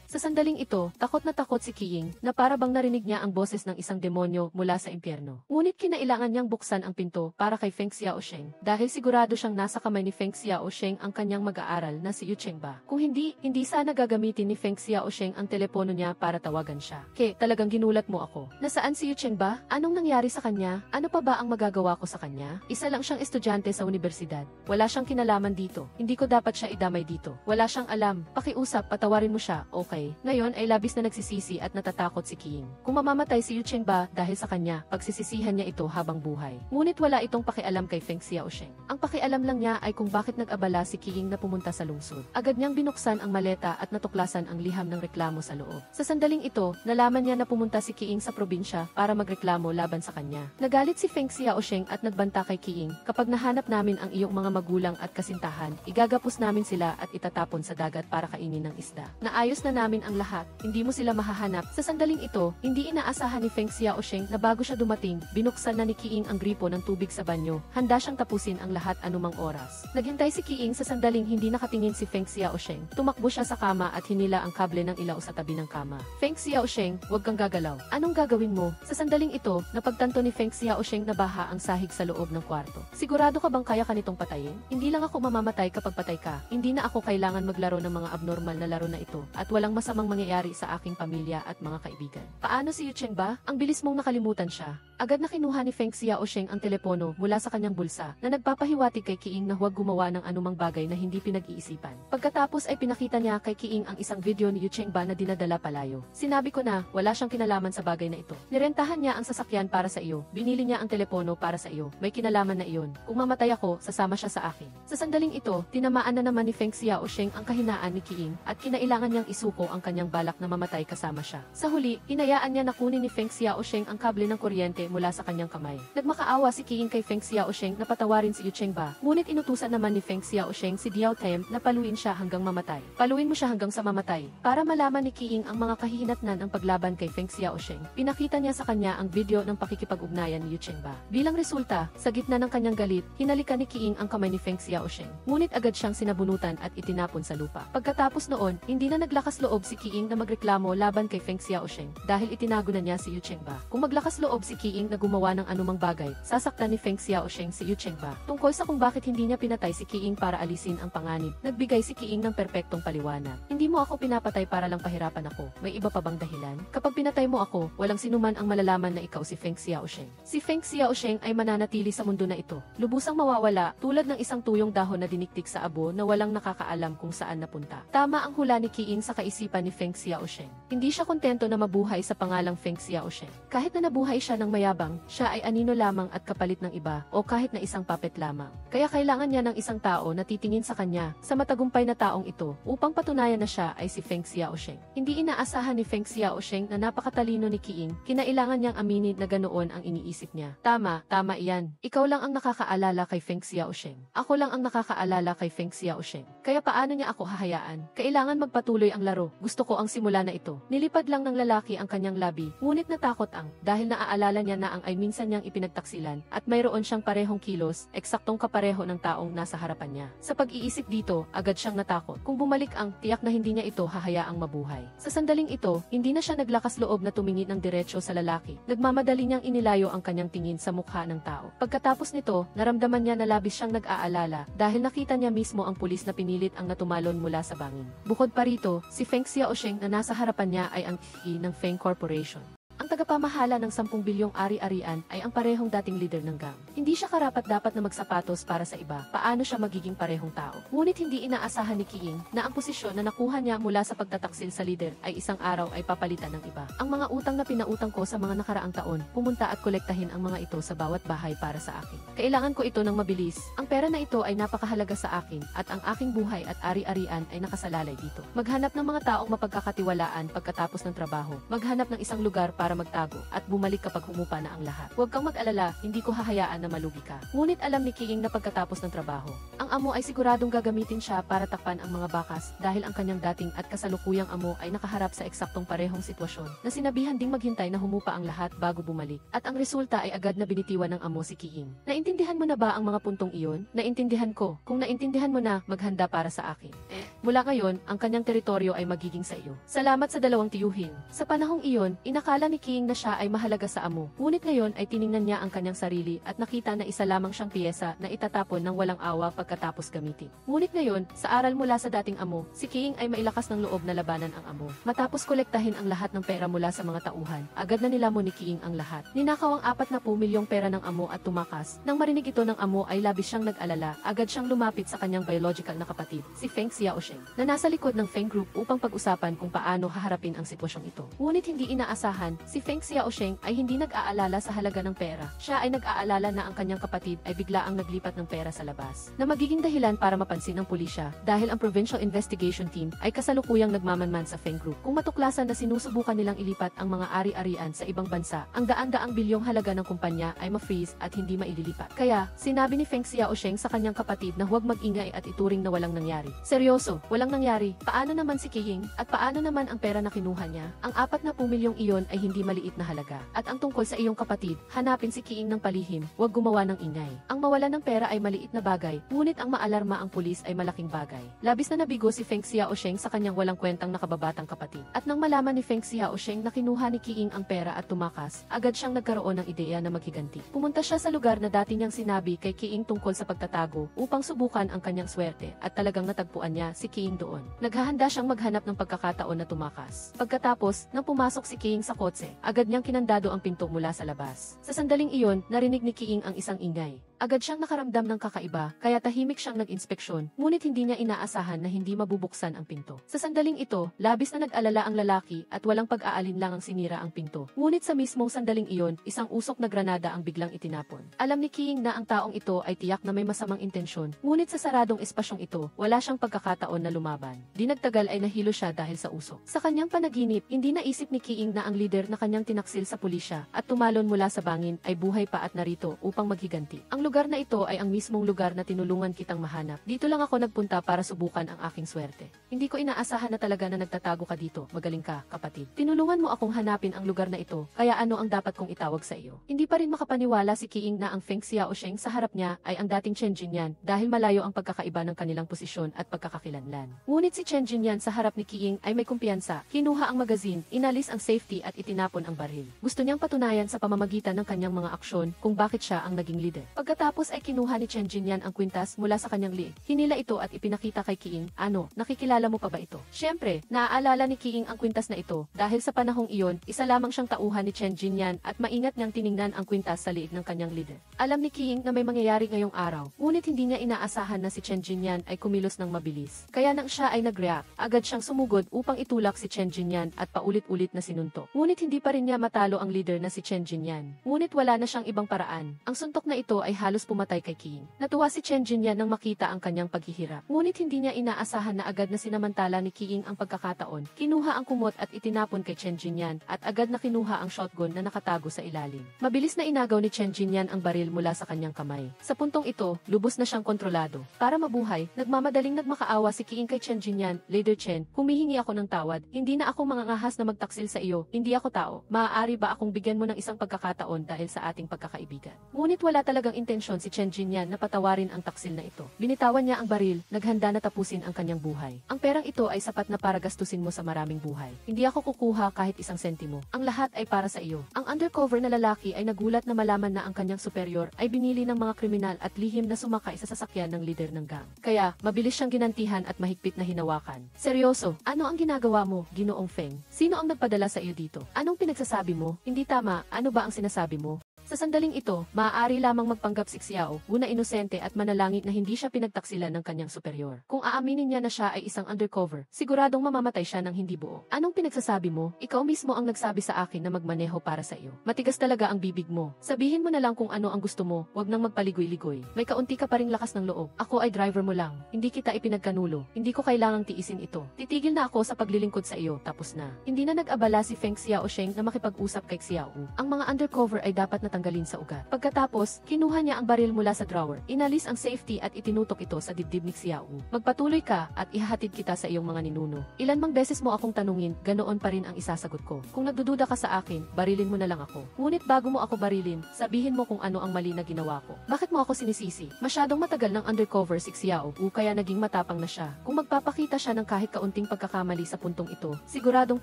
A: Sa sandaling ito, takot na takot si King na para bang narinig niya ang boses ng isang demonyo mula sa impyerno. Ngunit kinailangan niyang buksan ang pinto para kay Feng Xiaosheng dahil sigurado siyang nasa kamay ni Feng Xiaosheng ang kanyang mag-aaral na si Yu Chengba. Kung hindi sana gagamitin ni Feng Xiaosheng ang telepono niya para tawagan siya. Talagang ginulat mo ako. Nasaan si Yu Chengba? Anong nangyari sa kanya? Ano pa ba ang magagawa ko sa kanya? Isa lang siyang estudyante sa universidad. Wala siyang kinalaman dito. Hindi ko dapat siya idamay dito. Wala siyang alam. Pakiusap, patawarin mo siya, okay? Ngayon ay labis na nagsisisi at natatakot si King. Kung mamamatay si Yu Chengba dahil sa kanya, pagsisisihan niya ito habang buhay. Ngunit wala itong pakialam kay Feng Xiaosheng. Ang pakialam lang niya ay kung bakit nag-abala si King na pumunta sa lungsod. Agad niyang binuksan ang maleta at natuklasan ang liham ng reklamo sa loob. Sa sandaling ito, nalaman niya na pumunta si King sa probinsya para magreklamo laban sa kanya. Nagalit si Feng Xiaosheng at nagbanta kay King, kapag nahanap namin ang iyong mga magulang at kasintahan, igagapos namin sila at itatapon sa dagat para kainin ng isda. Naayos na namin ang lahat, hindi mo sila mahahanap. Sa sandaling ito, hindi inaasahan ni Feng Xiaosheng na bago siya dumating, binuksan na ni King ang gripo ng tubig sa banyo, handa siyang tapusin ang lahat anumang oras. Naghintay si King sa sandaling hindi nakatingin si Feng Xiaosheng. Tumakbo siya sa kama at hinila ang kable ng ilaw sa tabi ng kama. Feng Xiaosheng, huwag kang gagalaw. Anong gagawin mo? Sa sandaling ito, napagtanto ni Feng Xiaosheng na baha ang sahig sa loob ng kwarto. Sigurado ka bang kaya ka nitong patayin? Hindi lang ako mamamatay kapag patay ka. Hindi na ako kailangan maglaro ng mga abnormal na laro na ito at walang masamang mangyayari sa aking pamilya at mga kaibigan. Paano si Yu Chengba? Ang bilis mong nakalimutan siya. Agad na kinuha ni Feng Xiaosheng ang telepono mula sa kanyang bulsa na nagpapahiwatig kay King na huwag gumawa ng anumang bagay na hindi pinag-iisipan. Pagkatapos ay pinakita niya kay King ang isang video ni Yu Chengba na dinadala palayo. Sinabi ko na wala siyang kinalaman sa bagay na ito. Nirentahan niya ang sasakyan para sa iyo. Binili niya ang telepono para sa iyo. May kinalaman na iyon. Kung mamatay ako, sasama siya sa akin. Sa sandaling ito, tinamaan na naman ni Feng Xiaosheng ang kahinaan ni King at kinailangan niyang isuko ang kanyang balak na mamatay kasama siya. Sa huli, hinayaan niya na kunin ni Feng Xiaosheng ang kable ng kuryente mula sa kanyang kamay. Nagmakaawa si King kay Feng Xiaosheng na patawarin si Yu Chengba, ngunit inutusan naman ni Feng Xiaosheng si Diao Tem na paluin siya hanggang mamatay. Paluin mo siya hanggang sa mamatay. Para malaman ni King ang mga kahihinatnan ng paglaban kay Feng Xiaosheng, pinakita niya sa kanya ang video ng pakikipag-ugnayan ni Yu Chengba. Bilang resulta, sa gitna ng kanyang galit, hinalikan ni King ang kamay ni Feng Xiaosheng, ngunit agad siyang sinabunutan at itinapon sa lupa. Pagkatapos noon, hindi na naglakas loob si King na magreklamo laban kay Feng Xiaosheng dahil itinago na niya si Yu Chengba. Kung maglakas loob si King na gumawa ng anumang bagay, sasaktan ni Feng Xiaosheng si Yu Chengba. Tungkol sa kung bakit hindi niya pinatay si King para alisin ang panganib, nagbigay si King ng perpektong paliwanag. Hindi mo ako pinapatay para lang pahirapan ako. May iba pa bang dahilan? Kapag pinatay mo ako, walang sinuman ang malalaman na ikaw si Feng Xiaosheng. Si Feng Xiaosheng ay mananatili sa mundo na ito. Lubusang mawawala, tulad ng isang tuyong dahon na diniktik sa abo na walang nakakaalam kung saan napunta. Tama ang hula ni King sa kaisipan ni Feng Xiaosheng. Hindi siya kontento na mabuhay sa pangalang Feng Xiaosheng. Kahit na nabuhay siya ng mayabang, siya ay anino lamang at kapalit ng iba o kahit na isang puppet lamang. Kaya kailangan niya ng isang tao na titingin sa kanya, sa matagumpay na taong ito, upang patunayan na siya ay si Feng Xiaosheng. Hindi inaasahan ni Feng Xiaosheng na napakatalino ni King, kinailangan niyang aminin na ganoon ang iniisip niya. Tama iyan. Ikaw lang ang nakakaalala kay Feng Xiaosheng. Ako lang ang nakakaalala kay Feng Xiaosheng. Kaya paano niya ako hahayaan? Kailangan magpatuloy ang laro, gusto ko ang simula na ito. Nilipad lang ng lalaki ang kanyang labi, ngunit natakot dahil naaalala niya na ang ay minsan niyang ipinagtaksilan, at mayroon siyang parehong kilos, eksaktong kapareho ng taong nasa harapan niya. Sa pag-iisip dito, agad siyang natakot. Kung bumalik tiyak na hindi niya ito hahayaang mabuhay. Sa sandaling ito, hindi na siya naglakas loob na tumingin ng diretso sa lalaki. Nagmamadali niyang inilayo ang kanyang tingin sa mukha ng tao. Pagkatapos nito, naramdaman niya na labis siyang nag-aalala dahil nakita niya mismo ang pulis na pinilit ang natumalon mula sa bangin. Bukod pa rito, si Feng Xiaosheng na nasa harapan niya ay ang ng Feng Corporation. Ang tagapamahala ng 10 bilyong ari-arian ay ang parehong dating leader ng gang. Hindi siya karapat-dapat na magsapatos para sa iba. Paano siya magiging parehong tao? Ngunit hindi inaasahan ni King na ang posisyon na nakuha niya mula sa pagtataksil sa leader ay isang araw ay papalitan ng iba. Ang mga utang na pinautang ko sa mga nakaraang taon, pumunta at kolektahin ang mga ito sa bawat bahay para sa akin. Kailangan ko ito ng mabilis. Ang pera na ito ay napakahalaga sa akin at ang aking buhay at ari-arian ay nakasalalay dito. Maghanap ng mga taong mapagkakatiwalaan pagkatapos ng trabaho. Maghanap ng isang lugar para magtago at bumalik kapag humupa na ang lahat. Huwag kang mag-alala, hindi ko hahayaan na malugi ka. Ngunit alam ni King na pagkatapos ng trabaho, ang amo ay siguradong gagamitin siya para takpan ang mga bakas dahil ang kanyang dating at kasalukuyang amo ay nakaharap sa eksaktong parehong sitwasyon na sinabihan ding maghintay na humupa ang lahat bago bumalik. At ang resulta ay agad na binitiwan ng amo si King. Naintindihan mo na ba ang mga puntong iyon? Naintindihan ko. Kung naintindihan mo na, maghanda para sa akin. Mula ngayon, ang kanyang teritoryo ay magiging sa iyo. Salamat sa dalawang tiyuhin. Sa panahong iyon, inakala ni King na siya ay mahalaga sa amo. Ngunit ngayon ay tiningnan niya ang kanyang sarili at nakita na isa lamang siyang piyesa na itatapon ng walang awa pagkatapos gamitin. Ngunit ngayon, sa aral mula sa dating amo, si King ay mailakas ng loob na labanan ang amo. Matapos kolektahin ang lahat ng pera mula sa mga tauhan, agad na nilamon ni King ang lahat. Ninakaw ang 40 milyong pera ng amo at tumakas. Nang marinig ito ng amo ay labis siyang nag-alala, agad siyang lumapit sa kanyang biological na kapatid, si Feng Xiaosheng, na nasa likod ng Feng Group upang pag-usapan kung paano haharapin ang sitwasyong ito. Ngunit hindi inaasahan, si Feng Xiaosheng ay hindi nag-aalala sa halaga ng pera. Siya ay nag-aalala na ang kanyang kapatid ay biglaang naglipat ng pera sa labas, na magiging dahilan para mapansin ng pulisya dahil ang Provincial Investigation Team ay kasalukuyang nagmamanman sa Feng Group. Kung matuklasan na sinusubukan nilang ilipat ang mga ari-arian sa ibang bansa, ang daan-daang bilyong halaga ng kumpanya ay ma-freeze at hindi maililipat. Kaya, sinabi ni Feng Xiaosheng sa kanyang kapatid na huwag mag-ingay at ituring na walang nangyari. Seryoso, walang nangyari. Paano naman si King? At paano naman ang pera na kinuha niya? Ang 40 milyong iyon ay hindi maliit na halaga. At ang tungkol sa iyong kapatid, hanapin si King ng palihim, huwag gumawa ng ingay. Ang mawala ng pera ay maliit na bagay, ngunit ang maalarma ang pulis ay malaking bagay. Labis na nabigo si Feng Xiaosheng sa kanyang walang kwentang nakababatang kapatid. At nang malaman ni Feng Xiaosheng na kinuha ni King ang pera at tumakas, agad siyang nagkaroon ng ideya na maghiganti. Pumunta siya sa lugar na dati niyang sinabi kay King tungkol sa pagtatago upang subukan ang kanyang swerte at talagang natagpuan niya si King doon. Naghahanda siyang maghanap ng pagkakataon na tumakas. Pagkatapos, nang pumasok si King sa kotse, agad niyang kinandado ang pinto mula sa labas. Sa sandaling iyon, narinig ni King ang isang ingay. Agad siyang nakaramdam ng kakaiba, kaya tahimik siyang nag-inspeksyon, ngunit hindi niya inaasahan na hindi mabubuksan ang pinto. Sa sandaling ito, labis na nag-alala ang lalaki at walang pag-aalinlangang sinira ang pinto. Ngunit sa mismong sandaling iyon, isang usok na granada ang biglang itinapon. Alam ni King na ang taong ito ay tiyak na may masamang intensyon, ngunit sa saradong espasyong ito, wala siyang pagkakataon na lumaban. Di nagtagal ay nahilo siya dahil sa usok. Sa kanyang panaginip, hindi naisip ni King na ang lider na kanyang tinaksil sa pulisya at tumalon mula sa bangin ay buhay pa at narito upang maghiganti. Ang lugar na ito ay ang mismong lugar na tinulungan kitang mahanap. Dito lang ako nagpunta para subukan ang aking swerte. Hindi ko inaasahan na talaga na nagtatago ka dito. Magaling ka, kapatid. Tinulungan mo akong hanapin ang lugar na ito, kaya ano ang dapat kong itawag sa iyo? Hindi pa rin makapaniwala si King na ang Feng Xiaosheng sa harap niya ay ang dating Chen Jinyan dahil malayo ang pagkakaiba ng kanilang posisyon at pagkakakilanlan. Ngunit si Chen Jinyan sa harap ni King ay may kumpiyansa. Kinuha ang magazine, inalis ang safety at itinapon ang baril. Gusto niyang patunayan sa pamamagitan ng kanyang mga aksyon kung bakit siya ang naging leader. Pagkatapos ay kinuha ni Chen Jinyan ang kwintas mula sa kanyang liig. Hinila ito at ipinakita kay King. Ano, nakikilala mo pa ba ito? Siyempre, naaalala ni King ang kwintas na ito dahil sa panahong iyon, isa lamang siyang tauhan ni Chen Jinyan at maingat niyang tiningnan ang kwintas sa liig ng kanyang leader. Alam ni King na may mangyayari ngayong araw, ngunit hindi niya inaasahan na si Chen Jinyan ay kumilos ng mabilis. Kaya nang siya ay nag-react, agad siyang sumugod upang itulak si Chen Jinyan at paulit-ulit na sinuntok. Ngunit hindi pa rin niya matalo ang leader na si Chen Jinyan. Ngunit wala na siyang ibang paraan. Ang suntok na ito ay halos pumatay kay King. Natuwa si Chen Jinyan nang makita ang kanyang paghihirap. Ngunit hindi niya inaasahan na agad na sinamantala ni King ang pagkakataon. Kinuha ang kumot at itinapon kay Chen Jinyan at agad na kinuha ang shotgun na nakatago sa ilalim. Mabilis na inagaw ni Chen Jinyan ang baril mula sa kanyang kamay. Sa puntong ito, lubos na siyang kontrolado. Para mabuhay, nagmamadaling nagmakaawa si King kay Chen Jinyan. Leader Chen, humihingi ako ng tawad. Hindi na ako mangangahas na magtaksil sa iyo. Hindi ako tao. Maaari ba akong bigyan mo ng isang pagkakataon dahil sa ating pagkakaibigan? Ngunit wala talagang intensyon si Chen Jinyan na patawarin ang taksil na ito. Binitawan niya ang baril, naghanda na tapusin ang kanyang buhay. Ang perang ito ay sapat na para gastusin mo sa maraming buhay. Hindi ako kukuha kahit isang sentimo. Ang lahat ay para sa iyo. Ang undercover na lalaki ay nagulat na malaman na ang kanyang superior ay binili ng mga kriminal at lihim na sumakay sa sasakyan ng leader ng gang. Kaya, mabilis siyang ginantihan at mahigpit na hinawakan. Seryoso, ano ang ginagawa mo, Ginoong Feng? Sino ang nagpadala sa iyo dito? Anong pinagsasabi mo? Hindi tama, ano ba ang sinasabi mo? Sa sandaling ito, maaari lamang magpanggap si Xiao Wu na inosente at manalangin na hindi siya pinagtaksilan ng kanyang superior. Kung aaminin niya na siya ay isang undercover, siguradong mamamatay siya ng hindi buo. Anong pinagsasabi mo? Ikaw mismo ang nagsabi sa akin na magmaneho para sa iyo. Matigas talaga ang bibig mo. Sabihin mo na lang kung ano ang gusto mo, wag nang magpaligoy-ligoy. May kaunti ka pa ring lakas ng loob. Ako ay driver mo lang. Hindi kita ipinagkanulo. Hindi ko kailangang tiisin ito. Titigil na ako sa paglilingkod sa iyo, tapos na. Hindi na nag-abala si Feng Xiaosheng na makipag-usap kay Xiao Wu. Ang mga undercover ay dapat natanggalin sa ugat. Pagkatapos, kinuha niya ang baril mula sa drawer, inalis ang safety at itinutok ito sa dibdib ni Xiao Wu. Magpatuloy ka at ihahatid kita sa iyong mga ninuno. Ilan mang beses mo akong tanungin, ganoon pa rin ang isasagot ko. Kung nagdududa ka sa akin, barilin mo na lang ako. Ngunit bago mo ako barilin, sabihin mo kung ano ang mali na ginawa ko. Bakit mo ako sinisisi? Masyadong matagal ng undercover si Xiao Wu kaya naging matapang na siya. Kung magpapakita siya ng kahit kaunting pagkakamali sa puntong ito, siguradong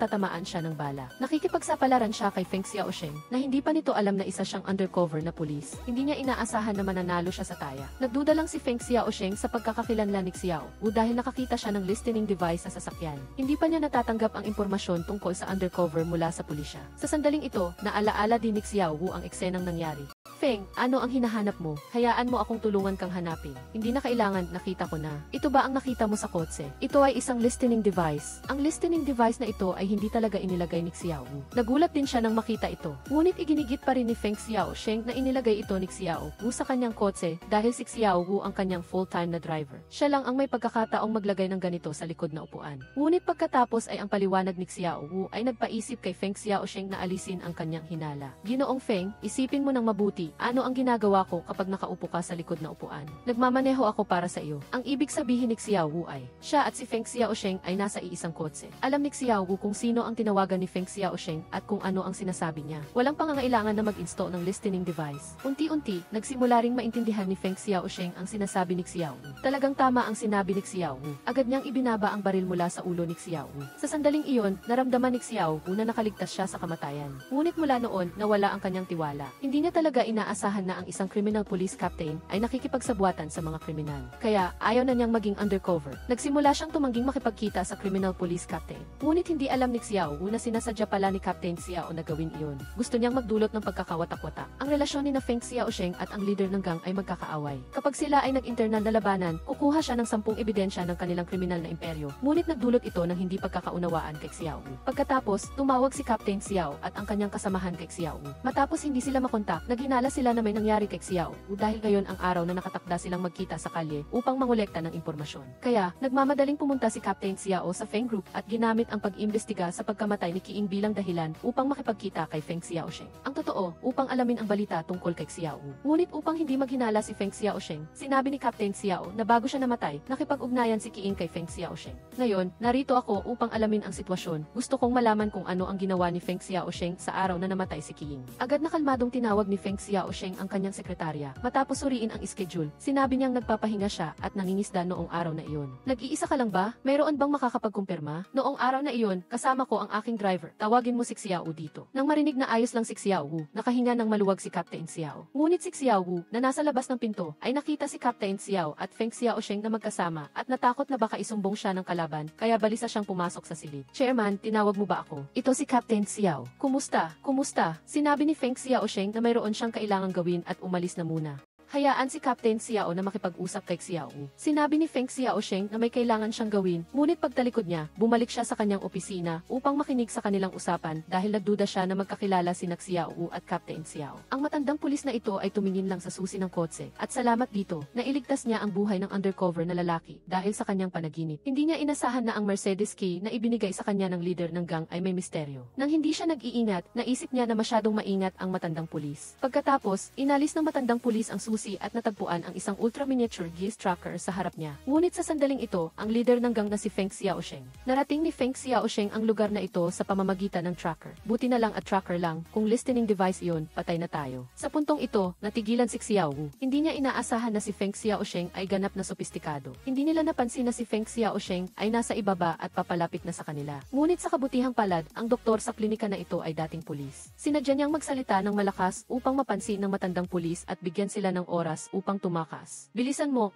A: tatamaan siya ng bala. Nakikipagsapalaran siya kay Feng Xiaosheng na hindi pa nito alam na isa siyang undercover na pulis. Hindi niya inaasahan na mananalo siya sa taya. Nagduda lang si Feng Xiaosheng sa pagkakakilanlan ni Xiao Wu dahil nakakita siya ng listening device sa sasakyan. Hindi pa niya natatanggap ang impormasyon tungkol sa undercover mula sa pulisya. Sa sandaling ito, naalaala din ni Xiao Wu ang eksenang nangyari. Feng, ano ang hinahanap mo? Hayaan mo akong tulungan kang hanapin. Hindi na kailangan, nakita ko na. Ito ba ang nakita mo sa kotse? Ito ay isang listening device. Ang listening device na ito ay hindi talaga inilagay ni Xiao Wu. Nagulat din siya nang makita ito. Ngunit iginigit pa rin ni Feng Xiaosheng na inilagay ito ni Xiao Wu sa kanyang kotse dahil si Xiao Wu ang kanyang full-time na driver. Siya lang ang may pagkakataong maglagay ng ganito sa likod na upuan. Ngunit pagkatapos ay ang paliwanag ni Xiao Wu ay nagpaisip kay Feng Xiaosheng na alisin ang kanyang hinala. Ginoong Feng, isipin mo ng mabuti. Ano ang ginagawa ko kapag nakaupo ka sa likod na upuan? Nagmamaneho ako para sa iyo. Ang ibig sabihin ni Xiao Wu ay, siya at si Feng Xiaosheng ay nasa iisang kotse. Alam ni Xiao Wu kung sino ang tinawagan ni Feng Xiaosheng at kung ano ang sinasabi niya. Walang pangangailangan na mag-install ng listening device. Unti-unti, nagsimula ring maintindihan ni Feng Xiaosheng ang sinasabi ni Xiao Wu. Talagang tama ang sinabi ni Xiao Wu. Agad niyang ibinaba ang baril mula sa ulo ni Xiao Wu. Sa sandaling iyon, naramdaman ni Xiao Wu na nakaligtas siya sa kamatayan. Ngunit mula noon, nawala ang kanyang tiwala. Hindi niya talaga inaasahan na ang isang criminal police captain ay nakikipagsabuatan sa mga kriminal. Kaya, ayaw na niyang maging undercover. Nagsimula siyang tumangging makipagkita sa criminal police captain. Ngunit hindi alam ni Xiao Wu na sinasadya pala ni Captain Xiao na gawin iyon. Gusto niyang magdulot ng pagkakawatak-watak. Ang relasyon ni na Feng Xiaosheng at ang leader ng gang ay magkakaaway. Kapag sila ay nag-internal na labanan, kukuha siya ng 10 ebidensya ng kanilang kriminal na imperyo. Ngunit nagdulot ito ng hindi pagkakaunawaan kay Xiao Wu. Pagkatapos, tumawag si Captain Xiao at ang kanyang kasamahan kay Xiao Wu. Matapos hindi sila makontak, naghinala sila na may nangyari kay Xiao Wu dahil ngayon ang araw na nakatakda silang magkita sa kalye upang mangolekta ng impormasyon. Kaya, nagmamadaling pumunta si Captain Xiao sa Feng Group at ginamit ang pag-imbestiga sa pagkamatay ni Qiing bilang dahilan upang makipagkita kay Feng Xiaosheng. Ang totoo, upang alamin ang balita tungkol kay Xiao Wu. Ngunit upang hindi maghinala si Feng Xiaosheng, sinabi ni Captain Xiao na bago siya namatay, nakipag-ugnayan si Qiing kay Feng Xiaosheng. Ngayon, narito ako upang alamin ang sitwasyon. Gusto kong malaman kung ano ang ginawa ni Feng Xiaosheng sa araw na namatay si Qiing. Agad na kalmadong tinawag ni Feng Xiaosheng ang kanyang sekretarya. Matapos suriin ang schedule, sinabi niyang nagpapahinga siya at nangingisda noong araw na iyon. Nag-iisa ka lang ba? Mayroon bang makakapagkumpirma? Noong araw na iyon, kasama ko ang aking driver. Tawagin mo si Xiao Wu dito. Nang marinig na ayos lang si Xiao Wu, nakahinga ng maluwag si Captain Xiao. Ngunit si Xiao Wu, na nasa labas ng pinto, ay nakita si Captain Xiao at Feng Xiaosheng na magkasama at natakot na baka isumbong siya ng kalaban, kaya balisa siyang pumasok sa silid. Chairman, tinawag mo ba ako? Ito si Captain Xiao. Kumusta? Kumusta? Sinabi ni Feng Xiaosheng na mayroon siyang kailangang gawin at umalis na muna. hayaan si Captain Xiao na makipag-usap kay Xiao Wu. Sinabi ni Feng Xiaosheng na may kailangan siyang gawin, ngunit pagtalikod niya, bumalik siya sa kanyang opisina upang makinig sa kanilang usapan dahil nagduda siya na magkakilala sina Xiao Wu at Captain Xiao. Ang matandang pulis na ito ay tumingin lang sa susi ng kotse at salamat dito, nailigtas niya ang buhay ng undercover na lalaki dahil sa kanyang panaginip. Hindi niya inasahan na ang Mercedes key na ibinigay sa kanya ng leader ng gang ay may misteryo. Nang hindi siya nag-iingat, naisip niya na masyadong maingat ang matandang pulis. Pagkatapos, inalis ng matandang pulis ang susi at natagpuan ang isang ultra-miniature geese tracker sa harap niya. Ngunit sa sandaling ito, ang leader ng gang na si Feng Xiaosheng. Narating ni Feng Xiaosheng ang lugar na ito sa pamamagitan ng tracker. Buti na lang at tracker lang, kung listening device iyon, patay na tayo. Sa puntong ito, natigilan si Xiao Wu. Hindi niya inaasahan na si Feng Xiaosheng ay ganap na sopistikado. Hindi nila napansin na si Feng Xiaosheng ay nasa ibaba at papalapit na sa kanila. Ngunit sa kabutihang palad, ang doktor sa klinika na ito ay dating pulis. Sinadya niyang magsalita ng malakas upang mapansin ng matandang pulis at bigyan sila ng oras upang tumakas. Bilisan mo,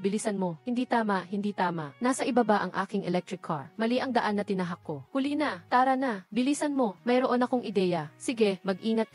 A: hindi tama, hindi tama. Nasa ibaba ang aking electric car. Mali ang daan na tinahak ko. Huli na, tara na, bilisan mo, mayroon akong ideya. Sige, mag-ingat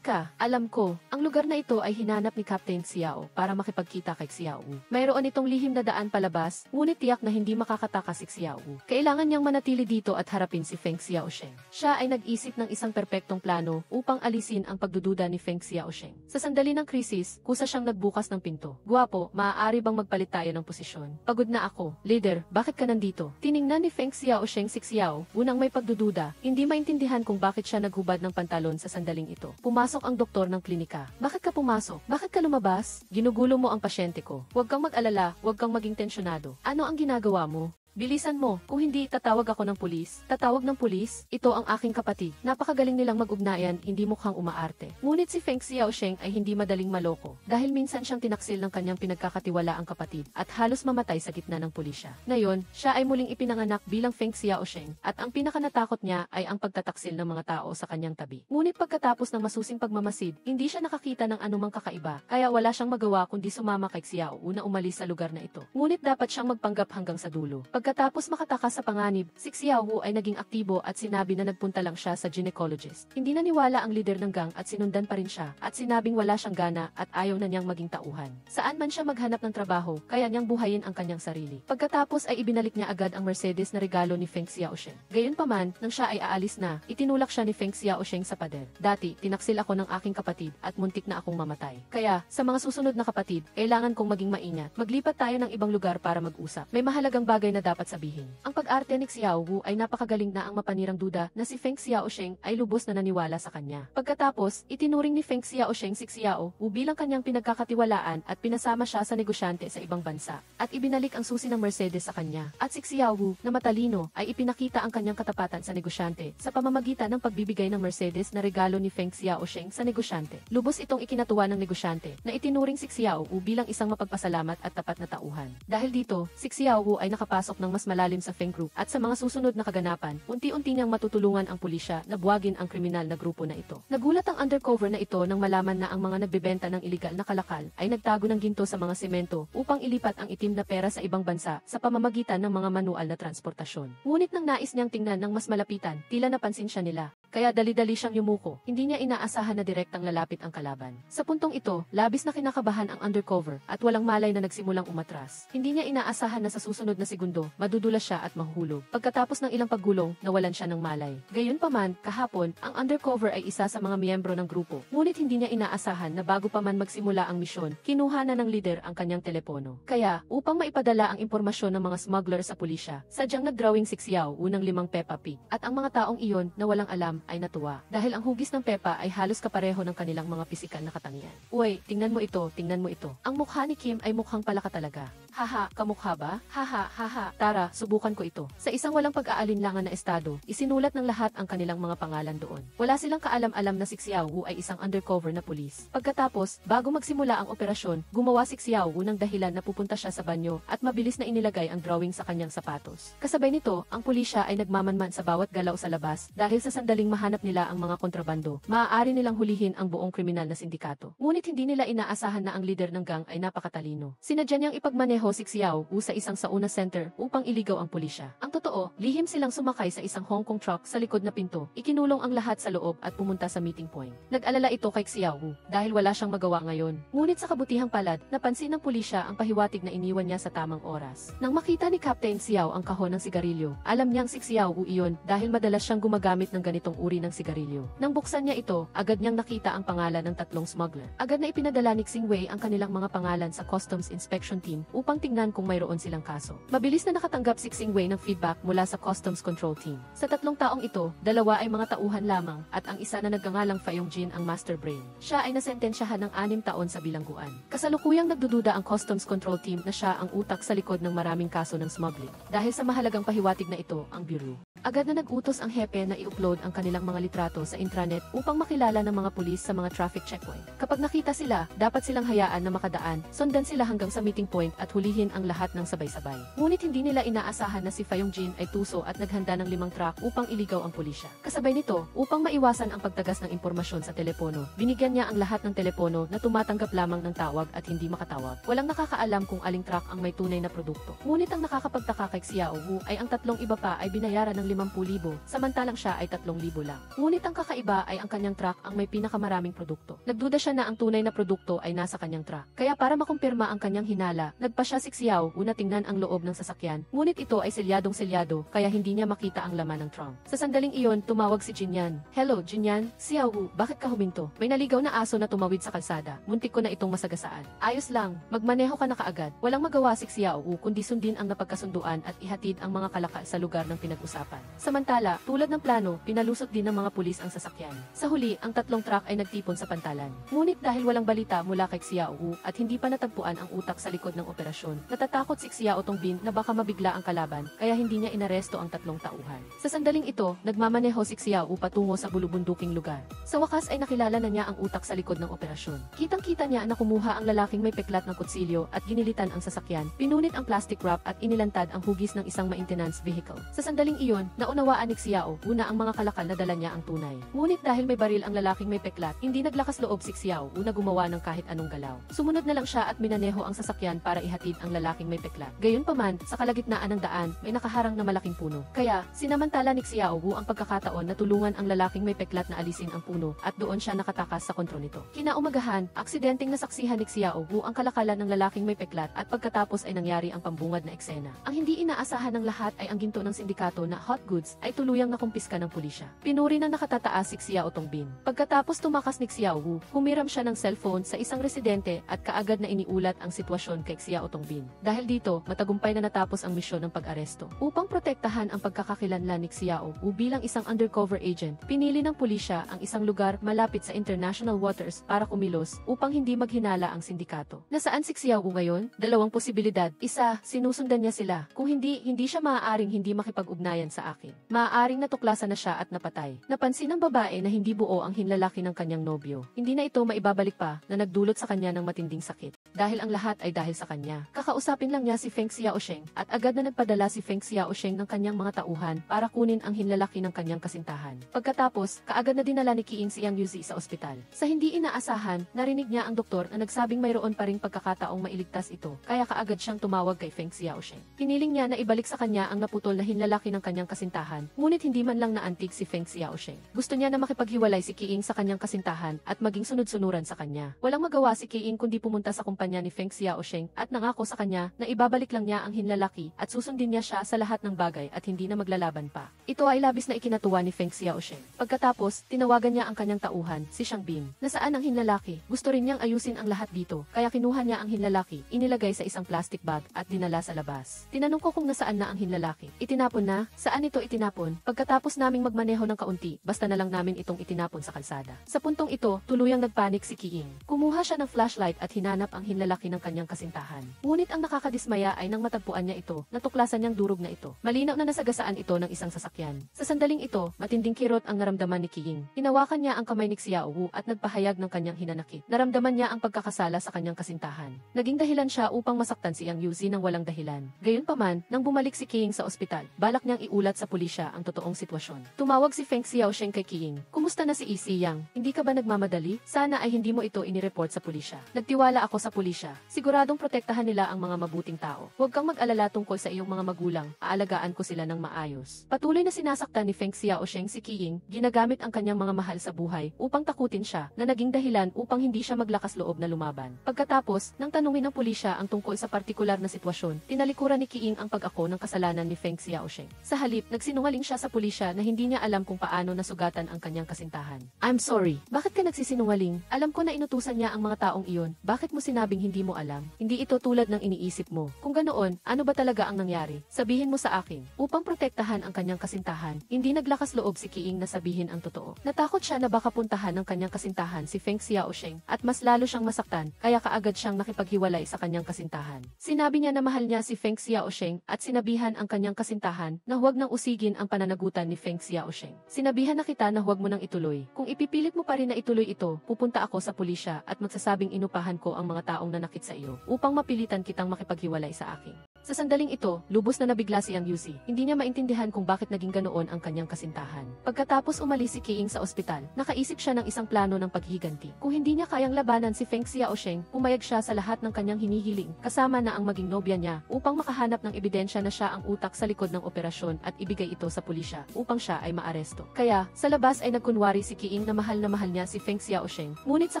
A: ka. Alam ko, ang lugar na ito ay hinanap ni Captain Xiao para makipagkita kay Xiao Wu. Mayroon itong lihim na daan palabas, ngunit tiyak na hindi makakatakas si Xiao Wu. Kailangan niyang manatili dito at harapin si Feng Xiaosheng. Siya ay nag-isip ng isang perpektong plano upang alisin ang pagdududa ni Feng Xiaosheng. Sa sandali ng krisis, kusa siyang nagbukas ng pinto. Guwapo, maaari bang magpalit tayo ng posisyon? Pagod na ako. Leader, bakit ka nandito? Tiningnan ni Feng Xiaosheng si Xiao, unang may pagdududa, hindi maintindihan kung bakit siya naghubad ng pantalon sa sandaling ito. Pumasok ang doktor ng klinika. Bakit ka pumasok? Bakit ka lumabas? Ginugulo mo ang pasyente ko. Huwag kang mag-alala, huwag kang maging tensyonado. Ano ang ginagawa mo? Bilisan mo, kung hindi tatawag ako ng pulis. Tatawag ng pulis? Ito ang aking kapatid. Napakagaling nilang mag-ugnayan, hindi mukhang umaarte. Ngunit si Feng Xiaosheng ay hindi madaling maloko dahil minsan siyang tinaksil ng kanyang pinagkakatiwalaang kapatid at halos mamatay sa gitna ng pulisya. Ngayon, siya ay muling ipinanganak bilang Feng Xiaosheng at ang pinakanatakot niya ay ang pagtataksil ng mga tao sa kanyang tabi. Ngunit pagkatapos ng masusing pagmamasid, hindi siya nakakita ng anumang kakaiba kaya wala siyang magawa kundi sumama kay Xiao na umalis sa lugar na ito. Ngunit dapat siyang magpanggap hanggang sa dulo. Pagkatapos makatakas sa panganib, si Xiao Wu ay naging aktibo at sinabi na nagpunta lang siya sa gynecologist. Hindi naniwala ang leader ng gang at sinundan pa rin siya at sinabing wala siyang gana at ayaw na niyang maging tauhan. Saan man siya maghanap ng trabaho, kaya niyang buhayin ang kanyang sarili. Pagkatapos ay ibinalik niya agad ang Mercedes na regalo ni Feng Xiaosheng. Gayunpaman, nang siya ay aalis na, itinulak siya ni Feng Xiaosheng sa pader. Dati, tinaksil ako ng aking kapatid at muntik na akong mamatay. Kaya, sa mga susunod na kapatid, kailangan kong maging maingat. Maglipat tayo ng ibang lugar para mag-usap. May mahalagang bagay na dapat sabihin. Ang pag-arte ni Xiao Wu ay napakagaling na ang mapanirang duda na si Feng Xiaosheng ay lubos na naniwala sa kanya. Pagkatapos, itinuring ni Feng Xiaosheng si Xiao Wu bilang kanyang pinagkakatiwalaan at pinasama siya sa negosyante sa ibang bansa at ibinalik ang susi ng Mercedes sa kanya. At si Xiao Wu, na matalino, ay ipinakita ang kanyang katapatan sa negosyante sa pamamagitan ng pagbibigay ng Mercedes na regalo ni Feng Xiaosheng sa negosyante. Lubos itong ikinatuwa ng negosyante na itinuring si Xiao Wu bilang isang mapagpasalamat at tapat na tauhan. Dahil dito, si Xiao Wu ay nakapasok ng mas malalim sa Feng Group at sa mga susunod na kaganapan, unti-unti niyang matutulungan ang pulisya na buwagin ang kriminal na grupo na ito. Nagulat ang undercover na ito nang malaman na ang mga nagbebenta ng iligal na kalakal ay nagtago ng ginto sa mga semento upang ilipat ang itim na pera sa ibang bansa sa pamamagitan ng mga manual na transportasyon. Ngunit nang nais niyang tingnan ng mas malapitan, tila napansin siya nila. Kaya dali-dali siyang yumuko. Hindi niya inaasahan na direktang lalapit ang kalaban. Sa puntong ito, labis na kinakabahan ang undercover at walang malay na nagsimulang umatras. Hindi niya inaasahan na sa susunod na segundo, madudulas siya at mahuhulog. Pagkatapos ng ilang paggulong, nawalan siya ng malay. Gayunpaman, kahapon, ang undercover ay isa sa mga miyembro ng grupo. Ngunit hindi niya inaasahan na bago pa man magsimula ang misyon, kinuha na ng leader ang kanyang telepono. Kaya, upang maipadala ang impormasyon ng mga smuggler sa pulisya, sadyang nagdrawing si Xiao unang 5 Peppa Pig. At ang mga taong iyon na walang alam ay natuwa dahil ang hugis ng Peppa ay halos kapareho ng kanilang mga pisikal na katangian. Uy, tingnan mo ito, tingnan mo ito. Ang mukha ni Kim ay mukhang palaka talaga. Haha, kamukha ba? Haha. Tara, subukan ko ito. Sa isang walang pag-aalinlangan na estado, isinulat ng lahat ang kanilang mga pangalan doon. Wala silang kaalam-alam na si Xiao Wu ay isang undercover na pulis. Pagkatapos, bago magsimula ang operasyon, gumawa si Xiao Wu ng dahilan na pupunta siya sa banyo at mabilis na inilagay ang drawing sa kanyang sapatos. Kasabay nito, ang pulisya ay nagmamanman sa bawat galaw sa labas dahil sa sandaling mahanap nila ang mga kontrabando, maaari nilang hulihin ang buong kriminal na sindikato. Ngunit hindi nila inaasahan na ang lider ng gang ay napakatalino. Sinadya niyang ipagmaneho si Xiao Wu sa isang sauna center upang iligaw ang pulisya. Ang totoo, lihim silang sumakay sa isang Hong Kong truck sa likod na pinto, ikinulong ang lahat sa loob at pumunta sa meeting point. Nag-alala ito kay Xiao Wu dahil wala siyang magawa ngayon. Ngunit sa kabutihang palad, napansin ng pulisya ang pahiwatig na iniwan niya sa tamang oras. Nang makita ni Captain Xiao ang kahon ng sigarilyo, alam niyang si Xiao Wu iyon dahil madalas siyang gumagamit ng ganitong uri ng sigarilyo. Nang buksan niya ito, agad niyang nakita ang pangalan ng tatlong smuggler. Agad na ipinadala ni Xingwei ang kanilang mga pangalan sa Customs Inspection Team upang tingnan kung mayroon silang kaso. Mabilis na nakatanggap si Xingwei ng feedback mula sa Customs Control Team. Sa tatlong taong ito, dalawa ay mga tauhan lamang at ang isa na nagngangalang Fayong Jin ang master brain. Siya ay nasentensyahan ng 6 taon sa bilangguan. Kasalukuyang nagdududa ang Customs Control Team na siya ang utak sa likod ng maraming kaso ng smuggling. Dahil sa mahalagang pahiwatig na ito, ang Bureau agad na nag-utos ang hepe na i-upload ang kanilang mga litrato sa intranet upang makilala ng mga pulis sa mga traffic checkpoint. Kapag nakita sila, dapat silang hayaan na makadaan, sundan sila hanggang sa meeting point at hulihin ang lahat ng sabay-sabay. Ngunit hindi nila inaasahan na si Fayong Jin ay tuso at naghanda ng 5 truck upang iligaw ang pulisya. Kasabay nito, upang maiwasan ang pagtagas ng impormasyon sa telepono, binigyan niya ang lahat ng telepono na tumatanggap lamang ng tawag at hindi makatawag. Walang nakakaalam kung aling truck ang may tunay na produkto. Ngunit ang nakakapagtaka kay Xiao Wu ay ang tatlong iba pa ay binayaran ng 50,000, samantalang siya ay 3,000 lang. Ngunit ang kakaiba ay ang kanyang truck ang may pinakamaraming produkto. Nagduda siya na ang tunay na produkto ay nasa kanyang truck. Kaya para makumpirma ang kanyang hinala, nagpa siya si Xiao Wu na tingnan ang loob ng sasakyan. Ngunit ito ay selyadong-selyado, kaya hindi niya makita ang laman ng trunk. Sa sandaling iyon, tumawag si Jinyan. Hello, Jinyan. Xiao Wu, bakit ka huminto? May naligaw na aso na tumawid sa kalsada. Muntik ko na itong masagasaan. Ayos lang, magmaneho ka na kaagad. Walang magawa si Xiao Wu kundi sundin ang napagkasunduan at ihatid ang mga kalakal sa lugar ng pinag-usapan. Samantala, tulad ng plano, pinalusot din ng mga pulis ang sasakyan. Sa huli, ang tatlong truck ay nagtipon sa pantalan. Ngunit dahil walang balita mula kay Xiao Wu at hindi pa natagpuan ang utak sa likod ng operasyon, natatakot si Xiao Tongbin na baka mabigla ang kalaban, kaya hindi niya inaresto ang tatlong tauhan. Sa sandaling ito, nagmamaneho si Xiao Wu patungo sa bulubunduking lugar. Sa wakas ay nakilala na niya ang utak sa likod ng operasyon. Kitang-kita niya na kumuha ang lalaking may peklat ng kutsilyo at ginilitan ang sasakyan, pinunit ang plastic wrap at inilantad ang hugis ng isang maintenance vehicle. Sa sandaling iyon, naunawaan ni Xiao Wu na ang mga kalakal na dala niya ang tunay. Ngunit dahil may baril ang lalaking may peklat, hindi naglakas loob si Xiao Wu na gumawa ng kahit anong galaw. Sumunod na lang siya at minaneho ang sasakyan para ihatid ang lalaking may peklat. Gayunpaman, sa kalagitnaan ng daan, may nakaharang na malaking puno. Kaya, sinamantala ni Xiao Wu ang pagkakataon na tulungan ang lalaking may peklat na alisin ang puno at doon siya nakatakas sa kontrol nito. Kinaumagahan, aksidenteng nasaksihan ni Xiao Wu ang kalakalan ng lalaking may peklat at pagkatapos ay nangyari ang pambungad na eksena. Ang hindi inaasahan ng lahat ay ang ginto ng sindikato na hot goods ay tuluyang nakumpiska ng pulisya. Pinuri na nakatataas si Xiao Tongbin. Pagkatapos tumakas ni Xiao Wu, humiram siya ng cellphone sa isang residente at kaagad na iniulat ang sitwasyon kay Xiao Tongbin. Dahil dito, matagumpay na natapos ang misyon ng pag-aresto. Upang protektahan ang pagkakakilanlan ni Xiao Wu bilang isang undercover agent, pinili ng pulisya ang isang lugar malapit sa international waters para kumilos upang hindi maghinala ang sindikato. Nasaan si Xiao Wu ngayon? Dalawang posibilidad. Isa, sinusundan niya sila. Kung hindi siya maaaring hindi makipag-ugnayan sa akin. Maaaring natuklasan na siya at napatay. Napansin ng babae na hindi buo ang hinlalaki ng kanyang nobyo. Hindi na ito maibabalik pa na nagdulot sa kanya ng matinding sakit. Dahil ang lahat ay dahil sa kanya. Kakausapin lang niya si Feng Xiaosheng at agad na nagpadala si Feng Xiaosheng ng kanyang mga tauhan para kunin ang hinlalaki ng kanyang kasintahan. Pagkatapos, kaagad na dinala ni Qiing si Yang Yuzi sa ospital. Sa hindi inaasahan, narinig niya ang doktor na nagsabing mayroon pa ring pagkakataong mailigtas ito, kaya kaagad siyang tumawag kay Feng Xiaosheng. Hiniling niya na ibalik sa kanya ang naputol na hinlalaki ng kanyang kasintahan, ngunit hindi man lang naantig si Feng Xiaosheng. Gusto niya na makipaghiwalay si Qiing sa kanyang kasintahan at maging sunod-sunuran sa kanya. Walang magawa si Qiing kundi pumunta sa kumpanya ni Feng Xiaosheng at nangako sa kanya na ibabalik lang niya ang hinlalaki at susundin niya siya sa lahat ng bagay at hindi na maglalaban pa. Ito ay labis na ikinatuwa ni Feng Xiaosheng. Pagkatapos, tinawagan niya ang kanyang tauhan, si Xiang Bing. Nasaan ang hinlalaki? Gusto rin niyang ayusin ang lahat dito, kaya kinuha niya ang hinlalaki, inilagay sa isang plastic bag at dinala sa labas. Tinanong ko kung nasaan na ang hinlalaki. Itinapon na? Saan ito itinapon? Pagkatapos naming magmaneho ng kaunti, basta na lang namin itong itinapon sa kalsada. Sa puntong ito, tuluyang nagpanik si Qiing. Kumuha siya ng flashlight at hinanap ang hinlalaki ng kanyang kasintahan. Ngunit ang nakakadismaya ay nang matagpuan niya ito, natuklasan niyang durog na ito. Malinaw na nasagasaan ito ng isang sasakyan. Sa sandaling ito, matinding kirot ang naramdaman ni Qiing. Hinawakan niya ang kamay ni Xiao Wu at nagpahayag ng kanyang hinanakit. Naramdaman niya ang pagkakasala sa kanyang kasintahan. Naging dahilan siya upang masaktan si Yang Yuzi nang walang dahilan. Gayunpaman, nang bumalik si Qiing sa ospital, balak niyang iulat sa pulisya ang totoong sitwasyon. Tumawag si Feng Xiaosheng kay Qiing. Kumusta na si Isi Yang? Hindi ka ba nagmamadali? Sana ay hindi mo ito inireport sa pulisya. Nagtiwala ako sa pulisya. Siguradong protektahan nila ang mga mabuting tao. Huwag kang mag-alala tungkol sa iyong mga magulang. Aalagaan ko sila ng maayos. Patuloy na sinasaktan ni Feng Xiaosheng si Qiing, ginamit ang kanyang mga mahal sa buhay upang takutin siya na naging dahilan upang hindi siya maglakas loob na lumaban. Pagkatapos, nang tanungin ng pulisya ang tungkol sa partikular na sitwasyon, tinalikuran ni Qiing ang pag-ako ng kasalanan ni Feng Xiaosheng. Sa halip, nagsinungaling siya sa pulisya na hindi niya alam kung paano nasugatan ang kanyang kasintahan. I'm sorry. Bakit ka nagsisinungaling? Alam ko na inutusan niya ang mga taong iyon. Bakit mo sinabing hindi mo alam? Hindi ito tulad ng iniisip mo. Kung ganoon, ano ba talaga ang nangyari? Sabihin mo sa akin. Upang protektahan ang kanyang kasintahan, hindi naglakas loob si Qiing na sabihin ang totoo. Natakot siya na baka puntahan ng kanyang kasintahan si Feng Xiaosheng at mas lalo siyang masaktan, kaya kaagad siyang nakipaghiwalay sa kanyang kasintahan. Sinabi niya na mahal niya si Feng Xiaosheng at sinabihan ang kanyang kasintahan na huwag nang usigin ang pananagutan ni Feng Xiaosheng. Sinabihan na kita na huwag mo nang ituloy. Kung ipipilit mo pa rin na ituloy ito, pupunta ako sa pulisya at magsasabing inupahan ko ang mga taong nanakit sa iyo upang mapilitan kitang makipaghiwalay sa akin. Sa sandaling ito, lubos na nabigla si Yang Yuzi. Hindi niya maintindihan kung bakit naging ganoon ang kanyang kasintahan. Pagkatapos umalis si Qiing sa ospital, nakaisip siya ng isang plano ng paghihiganti. Kung hindi niya kayang labanan si Feng Xiaosheng, pumayag siya sa lahat ng kanyang hinihiling, kasama na ang maging nobya niya, upang makahanap ng ebidensya na siya ang utak sa likod ng operasyon at ibigay ito sa pulisya, upang siya ay maaresto. Kaya, sa labas ay nagkunwari si Qiing na mahal niya si Feng Xiaosheng, ngunit sa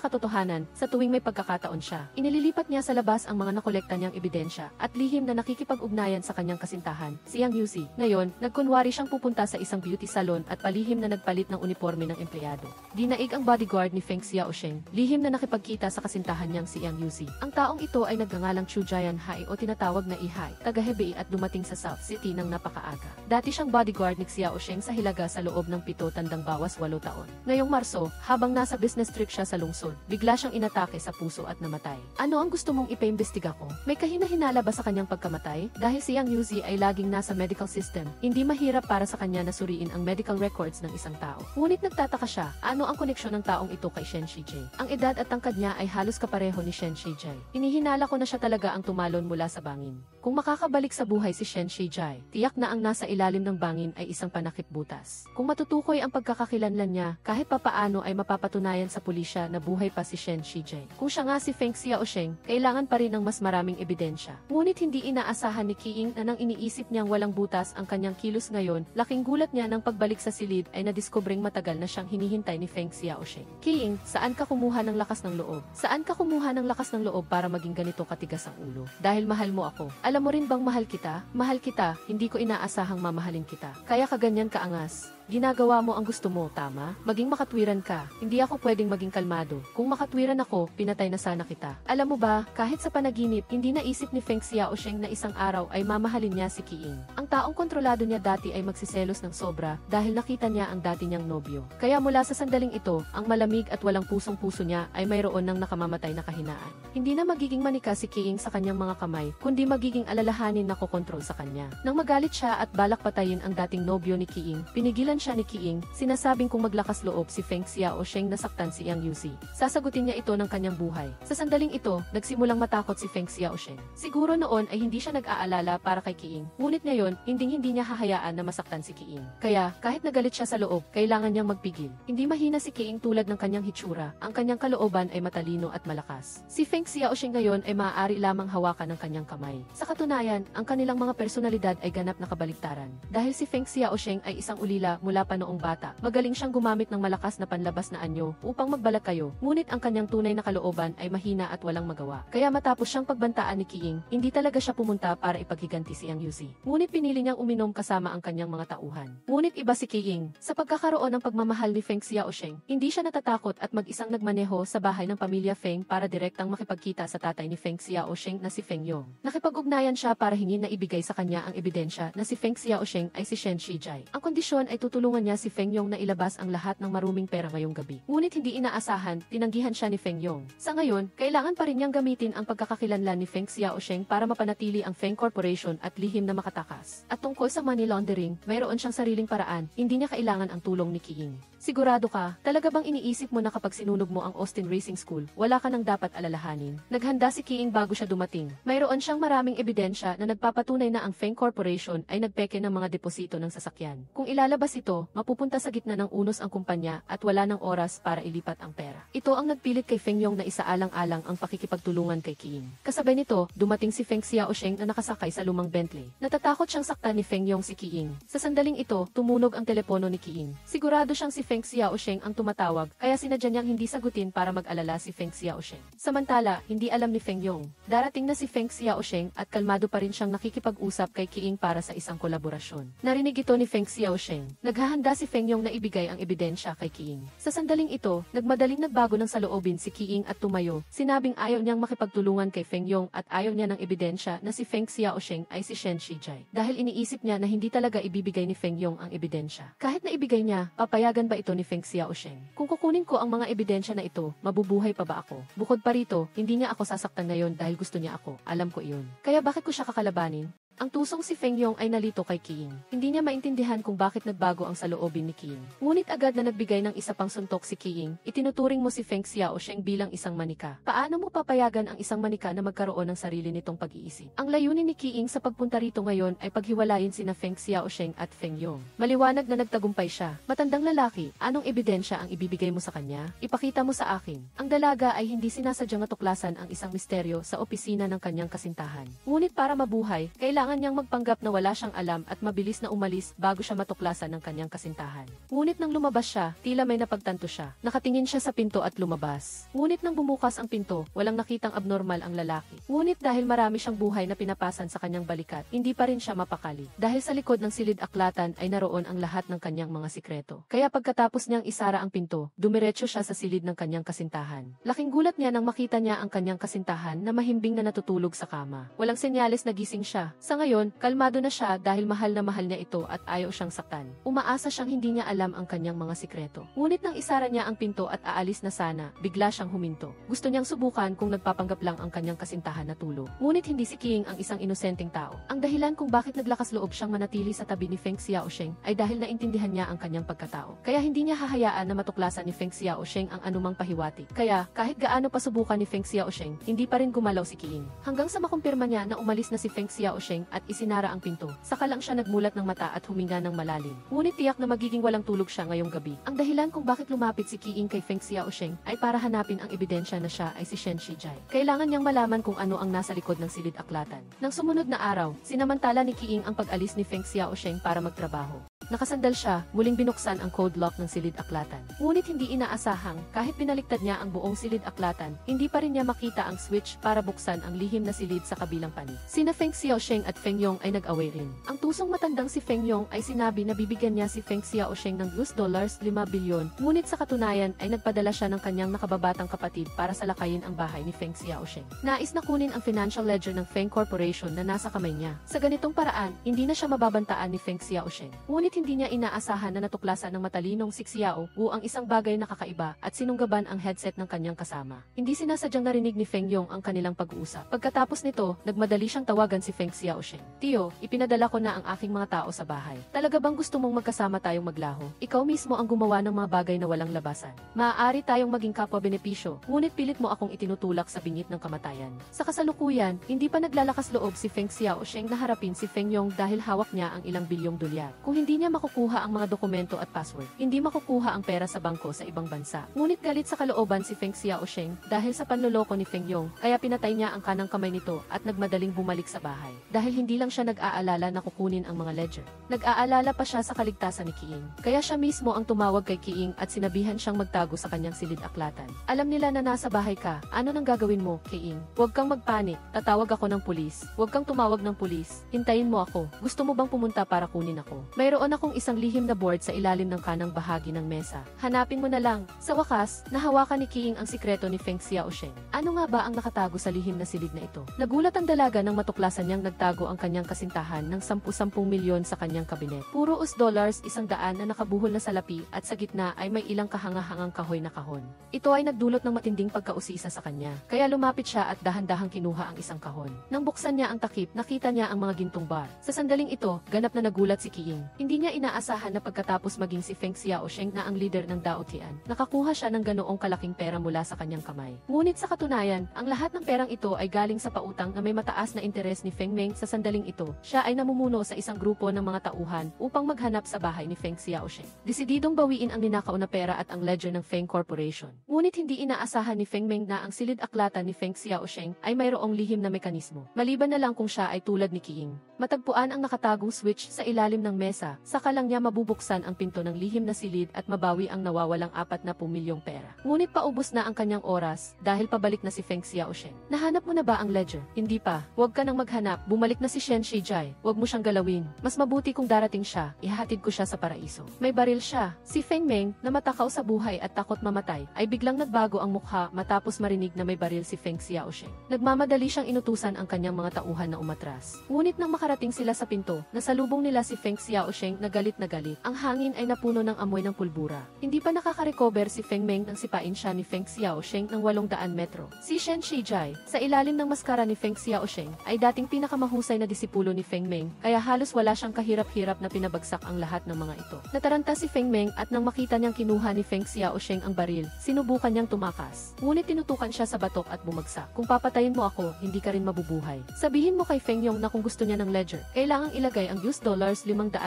A: katotohanan, sa tuwing may pagkakataon siya, inililipat niya sa labas ang mga nakolekta niyang ebidensya, at lihim na nakikipag-ugnayan sa kanyang kasintahan, si Yang Yuzi. Ngayon, nagkunwari siyang pupunta sa isang beauty salon at palihim na nagpalit ng uniforme ng empleyado. Dinaig ang bodyguard ni Feng Xiaosheng, lihim na nakipagkita sa kasintahan niyang si Yang Yuzi. Ang taong ito ay nagngangalang Chu Jianhai o tinatawag na Ihai, taga Hebei at dumating sa South City ng napakaaga. Dati siyang bodyguard ni Xiaosheng sa Hilaga sa loob ng 7 tandang bawas 8 taon. Ngayong Marso, habang nasa business trip siya sa lungsod, bigla siyang inatake sa puso at namatay. Ano ang gusto mong ipaimbestiga ko? May kahina-hinala ba sa kanyang pagkamatay? Dahil si Yang Yuzi ay laging nasa medical system, hindi mahirap para sa kanya na suriin ang medical records ng isang tao. Ngunit nagtataka siya, ano ang koneksyon ng taong ito kay Shen Shijie? Ang edad at tangkad niya ay halos kapareho ni Shen Shijie. Inihinala ko na siya talaga ang tumalon mula sa bangin. Kung makakabalik sa buhay si Shen Shijie, tiyak na ang nasa ilalim ng bangin ay isang panakip butas. Kung matutukoy ang pagkakakilanlan niya, kahit papaano ay mapapatunayan sa pulisya na buhay pa si Shen Shijie. Kung siya nga si Feng Xiaosheng, kailangan pa rin ng mas maraming ebidensya. Ngunit hindi inaasahan ni Qiing na nang iniisip niyang walang butas ang kanyang kilos ngayon, laking gulat niya nang pagbalik sa silid ay nadiskubring matagal na siyang hinihintay ni Feng Xiaosheng. Qiing, saan ka kumuha ng lakas ng loob? Saan ka kumuha ng lakas ng loob para maging ganito katigas ang ulo? Dahil mahal mo ako. Alam mo rin bang mahal kita? Mahal kita, hindi ko inaasahang mamahalin kita. Kaya kaganyan kaangas. Ginagawa mo ang gusto mo, tama? Maging makatwiran ka. Hindi ako pwedeng maging kalmado. Kung makatwiran ako, pinatay na sana kita. Alam mo ba, kahit sa panaginip, hindi naisip ni Feng Xiaosheng na isang araw ay mamahalin niya si Qiing. Ang taong kontrolado niya dati ay magsiselos ng sobra dahil nakita niya ang dati niyang nobyo. Kaya mula sa sandaling ito, ang malamig at walang pusong-puso niya ay mayroon ng nakamamatay na kahinaan. Hindi na magiging manika si Qiing sa kanyang mga kamay, kundi magiging alalahanin na kokontrol sa kanya. Nang magalit siya at balak patayin ang dating nobyo ni Qiing, pinigilan siya ni Qiing, sinasabing kung maglakas loob si Feng Xiaosheng nasaktan si Yang Yuzi. Sasagutin niya ito ng kanyang buhay. Sa sandaling ito, nagsimulang matakot si Feng Xiaosheng. Siguro noon ay hindi siya nag-aalala para kay Qiing. Ngunit ngayon, hindi niya hahayaan na masaktan si Qiing. Kaya, kahit nagalit siya sa loob, kailangan niyang magpigil. Hindi mahina si Qiing tulad ng kanyang hitsura. Ang kanyang kalooban ay matalino at malakas. Si Feng Xiaosheng ngayon ay maaari lamang hawakan ng kanyang kamay. Sa katunayan, ang kanilang mga personalidad ay ganap na kabaliktaran. Dahil si Feng Xiaosheng ay isang ulila mula pa noong bata, magaling siyang gumamit ng malakas na panlabas na anyo upang magbalag kayo, ngunit ang kanyang tunay na kalooban ay mahina at walang magawa. Kaya matapos siyang pagbantaan ni Qiing, hindi talaga siya pumunta para ipaghiganti si Yang Yuzi. Ngunit pinili pinili niyang uminom kasama ang kanyang mga tauhan. Ngunit iba si Qiying. Sa pagkakaroon ng pagmamahal ni Feng Xiaosheng, hindi siya natatakot at mag-isang nagmaneho sa bahay ng pamilya Feng para direktang makipagkita sa tatay ni Feng Xiaosheng na si Feng Yong. Nakipag-ugnayan siya para hingin na ibigay sa kanya ang ebidensya na si Feng Xiaosheng ay si Shen Shijai. Ang kondisyon ay tutulungan niya si Feng Yong na ilabas ang lahat ng maruming pera ngayong gabi. Ngunit hindi inaasahan, tinanggihan siya ni Feng Yong. Sa ngayon, kailangan pa rin niyang gamitin ang pagkakakilanlan ni Feng Xiaosheng para mapanatili ang Feng Corporation at lihim na makatakas. At tungkol sa money laundering, mayroon siyang sariling paraan, hindi niya kailangan ang tulong ni Qiying. Sigurado ka, talaga bang iniisip mo na kapag sinunog mo ang Austin Racing School, wala ka nang dapat alalahanin? Naghanda si Qiying bago siya dumating. Mayroon siyang maraming ebidensya na nagpapatunay na ang Feng Corporation ay nagpeke ng mga deposito ng sasakyan. Kung ilalabas ito, mapupunta sa gitna ng unos ang kumpanya at wala ng oras para ilipat ang pera. Ito ang nagpilit kay Feng Yong na isaalang-alang ang pakikipagtulungan kay Qiying. Kasabay nito, dumating si Feng Xiaosheng na nakasakay sa lumang Bentley. Natatakot siyang saktan ni Feng Yong si Qiying. Sa sandaling ito, tumunog ang telepono ni Qiying. Sigurado siyang si Feng Xiaosheng ang tumatawag, kaya sinadya niyang hindi sagutin para mag-alala si Feng Xiaosheng. Samantala, hindi alam ni Feng Yong. Darating na si Feng Xiaosheng at kalmado pa rin siyang nakikipag-usap kay Qiying para sa isang kolaborasyon. Narinig ito ni Feng Xiaosheng. Naghahanda si Feng Yong na ibigay ang ebidensya kay Qiying. Sa sandaling ito, nagmadaling nagbago ng saloobin si Qiying at tumayo. Sinabing ayaw niyang makipagtulungan kay Feng Yong at ayaw niya ng ebidensya na si Feng Xiaosheng ay si Shen Shijai. Dahil iniisip niya na hindi talaga ibibigay ni Feng Yong ang ebidensya. Kahit na ibigay niya, papayagan ba ito ni Feng Xiaosheng? Kung kukunin ko ang mga ebidensya na ito, mabubuhay pa ba ako? Bukod pa rito, hindi niya ako sasaktan ngayon dahil gusto niya ako. Alam ko iyon. Kaya bakit ko siya kakalabanin? Ang tusong si Feng Yong ay nalito kay Qiying. Hindi niya maintindihan kung bakit nagbago ang saloobin ni Qiying. Ngunit agad na nagbigay ng isa pang suntok si Qiying, itinuturing mo si Feng Xiaosheng bilang isang manika. Paano mo papayagan ang isang manika na magkaroon ng sarili nitong pag-iisip? Ang layunin ni Qiying sa pagpunta rito ngayon ay paghiwalayin sina Feng Xiaosheng at Feng Yong. Maliwanag na nagtagumpay siya. Matandang lalaki, anong ebidensya ang ibibigay mo sa kanya? Ipakita mo sa akin. Ang dalaga ay hindi sinasadyang matuklasan ang isang misteryo sa opisina ng kanyang kasintahan. Ngunit para mabuhay, kailangan niyang magpanggap na wala siyang alam at mabilis na umalis bago siya matuklasan ng kanyang kasintahan. Ngunit nang lumabas siya, tila may napagtanto siya. Nakatingin siya sa pinto at lumabas. Ngunit nang bumukas ang pinto, walang nakitang abnormal ang lalaki. Ngunit dahil marami siyang buhay na pinapasan sa kanyang balikat, hindi pa rin siya mapakali. Dahil sa likod ng silid-aklatan ay naroon ang lahat ng kanyang mga sikreto. Kaya pagkatapos niyang isara ang pinto, dumiretso siya sa silid ng kanyang kasintahan. Laking gulat niya nang makita niya ang kanyang kasintahan na mahimbing na natutulog sa kama. Walang senyales na gising siya. Sa ngayon, kalmado na siya dahil mahal na mahal niya ito at ayaw siyang saktan. Umaasa siyang hindi niya alam ang kanyang mga sikreto. Ngunit nang isara niya ang pinto at aalis na sana, bigla siyang huminto. Gusto niyang subukan kung nagpapanggap lang ang kanyang kasintahan na tulog. Ngunit hindi si Qiying ang isang inosenteng tao. Ang dahilan kung bakit naglakas loob siyang manatili sa tabi ni Feng Xiaosheng ay dahil naintindihan niya ang kanyang pagkatao. Kaya hindi niya hahayaan na matuklasan ni Feng Xiaosheng ang anumang pahiwatig. Kaya, kahit gaano pa subukan ni Feng Xiaosheng, hindi pa rin gumalaw si Qiying. Hanggang sa makumpirma niya na umalis na si Feng Xiaosheng at isinara ang pinto. Saka lang siya nagmulat ng mata at huminga ng malalim. Ngunit tiyak na magiging walang tulog siya ngayong gabi. Ang dahilan kung bakit lumapit si Qiying kay Feng Xiaosheng ay para hanapin ang ebidensya na siya ay si Shen Shijai. Kailangan niyang malaman kung ano ang nasa likod ng silid-aklatan. Nang sumunod na araw, sinamantala ni Qiying ang pag-alis ni Feng Xiaosheng para magtrabaho. Nakasandal siya, muling binuksan ang code lock ng silid-aklatan. Ngunit hindi inaasahang, kahit pinaliktad niya ang buong silid-aklatan, hindi pa rin niya makita ang switch para buksan ang lihim na silid sa kabilang panig. Sina Feng Xiaosheng at Feng Yong ay nag-away rin. Ang tusong matandang si Feng Yong ay sinabi na bibigyan niya si Feng Xiaosheng ng $5 bilyon, ngunit sa katunayan ay nagpadala siya ng kanyang nakababatang kapatid para salakayin ang bahay ni Feng Xiaosheng. Nais na kunin ang financial ledger ng Feng Corporation na nasa kamay niya. Sa ganitong paraan, hindi na siya mababantaan ni Feng Xiaosheng. Ngunit hindi niya inaasahan na natuklasan ng matalinong si Xiao Wu ang isang bagay na kakaiba at sinunggaban ang headset ng kanyang kasama. Hindi sinasadyang narinig ni Feng Yong ang kanilang pag-uusap. Pagkatapos nito, nagmadali siyang tawagan si Feng Xiaosheng. Tio, ipinadala ko na ang aking mga tao sa bahay. Talaga bang gusto mong magkasama tayong maglaho? Ikaw mismo ang gumawa ng mga bagay na walang labasan. Maaari tayong maging kapwa-benepisyo, ngunit pilit mo akong itinutulak sa bingit ng kamatayan. Sa kasalukuyan, hindi pa naglalakas loob si Feng Xiaosheng na harapin si Feng Yong dahil hawak niya ang ilang bilyong dolyar. Kung hindi niya niya makukuha ang mga dokumento at password. Hindi makukuha ang pera sa bangko sa ibang bansa. Ngunit galit sa kalooban si Feng Xiaosheng dahil sa panloloko ni Feng Yong, kaya pinatay niya ang kanang kamay nito at nagmadaling bumalik sa bahay. Dahil hindi lang siya nag-aalala na kukunin ang mga ledger. Nag-aalala pa siya sa kaligtasan ni Qiing. Kaya siya mismo ang tumawag kay Qiing at sinabihan siyang magtago sa kanyang silid-aklatan. Alam nila na nasa bahay ka. Ano nang gagawin mo, Qiing? Huwag kang magpanik. Tatawag ako ng pulis. Huwag kang tumawag ng pulis. Hintayin mo ako. Gusto mo bang pumunta para kunin ako? Mayroon akong isang lihim na board sa ilalim ng kanang bahagi ng mesa. Hanapin mo na lang. Sa wakas, nahawakan ni Qiing ang sikreto ni Feng Xiaosheng. Ano nga ba ang nakatago sa lihim na silid na ito? Nagulat ang dalaga nang matuklasan niyang nagtago ang kanyang kasintahan ng 10 milyon sa kanyang kabinet. Puro $100, 100 na nakabuhol na salapi at sa gitna ay may ilang kahangahangang kahoy na kahon. Ito ay nagdulot ng matinding pagkausisa sa kanya. Kaya lumapit siya at dahan-dahang kinuha ang isang kahon. Nang buksan niya ang takip, nakita niya ang mga gintong bar. Sa sandaling ito, ganap na nagulat si Qiing. Hindi niya inaasahan na pagkatapos maging si Feng Xiaosheng na ang leader ng Dao Tian, nakakuha siya ng ganoong kalaking pera mula sa kanyang kamay. Ngunit sa katunayan, ang lahat ng perang ito ay galing sa pautang na may mataas na interes ni Feng Meng. Sa sandaling ito, siya ay namumuno sa isang grupo ng mga tauhan upang maghanap sa bahay ni Feng Xiaosheng. Desididong bawiin ang ninakaw na pera at ang ledger ng Feng Corporation. Ngunit hindi inaasahan ni Feng Meng na ang silid-aklatan ni Feng Xiaosheng ay mayroong lihim na mekanismo. Maliban na lang kung siya ay tulad ni Qiing. Matagpuan ang nakatagong switch sa ilalim ng mesa, saka lang niya mabubuksan ang pinto ng lihim na silid at mabawi ang nawawalang 40 milyong pera. Ngunit paubos na ang kanyang oras dahil pabalik na si Feng Xiaosheng. Nahanap mo na ba ang ledger? Hindi pa. Huwag ka nang maghanap. Bumalik na si Shen Shijai. Huwag mo siyang galawin. Mas mabuti kung darating siya, ihahatid ko siya sa paraiso. May baril siya. Si Feng Meng, na matakaw sa buhay at takot mamatay, ay biglang nagbago ang mukha matapos marinig na may baril si Feng Xiaosheng. Nagmamadali siyang inutusan ang kanyang mga tauhan na umatras. Ngunit nang makarating sila sa pinto, nasalubong nila si Feng Xiaosheng na galit na galit. Ang hangin ay napuno ng amoy ng pulbura. Hindi pa nakaka-recover si Feng Meng nang sipain siya ni Feng Xiaosheng ng 800 metro. Si Shen Shijai, sa ilalim ng maskara ni Feng Xiaosheng, ay dating pinakamahusay na disipulo ni Feng Meng, kaya halos wala siyang kahirap-hirap na pinabagsak ang lahat ng mga ito. Nataranta si Feng Meng at nang makita niyang kinuha ni Feng Xiaosheng ang baril, sinubukan niyang tumakas. Ngunit tinutukan siya sa batok at bumagsak. Kung papatayin mo ako, hindi ka rin mabubuhay. Sabihin mo kay Feng Yong na kung gusto niya ng ledger, kailangang ilagay ang $500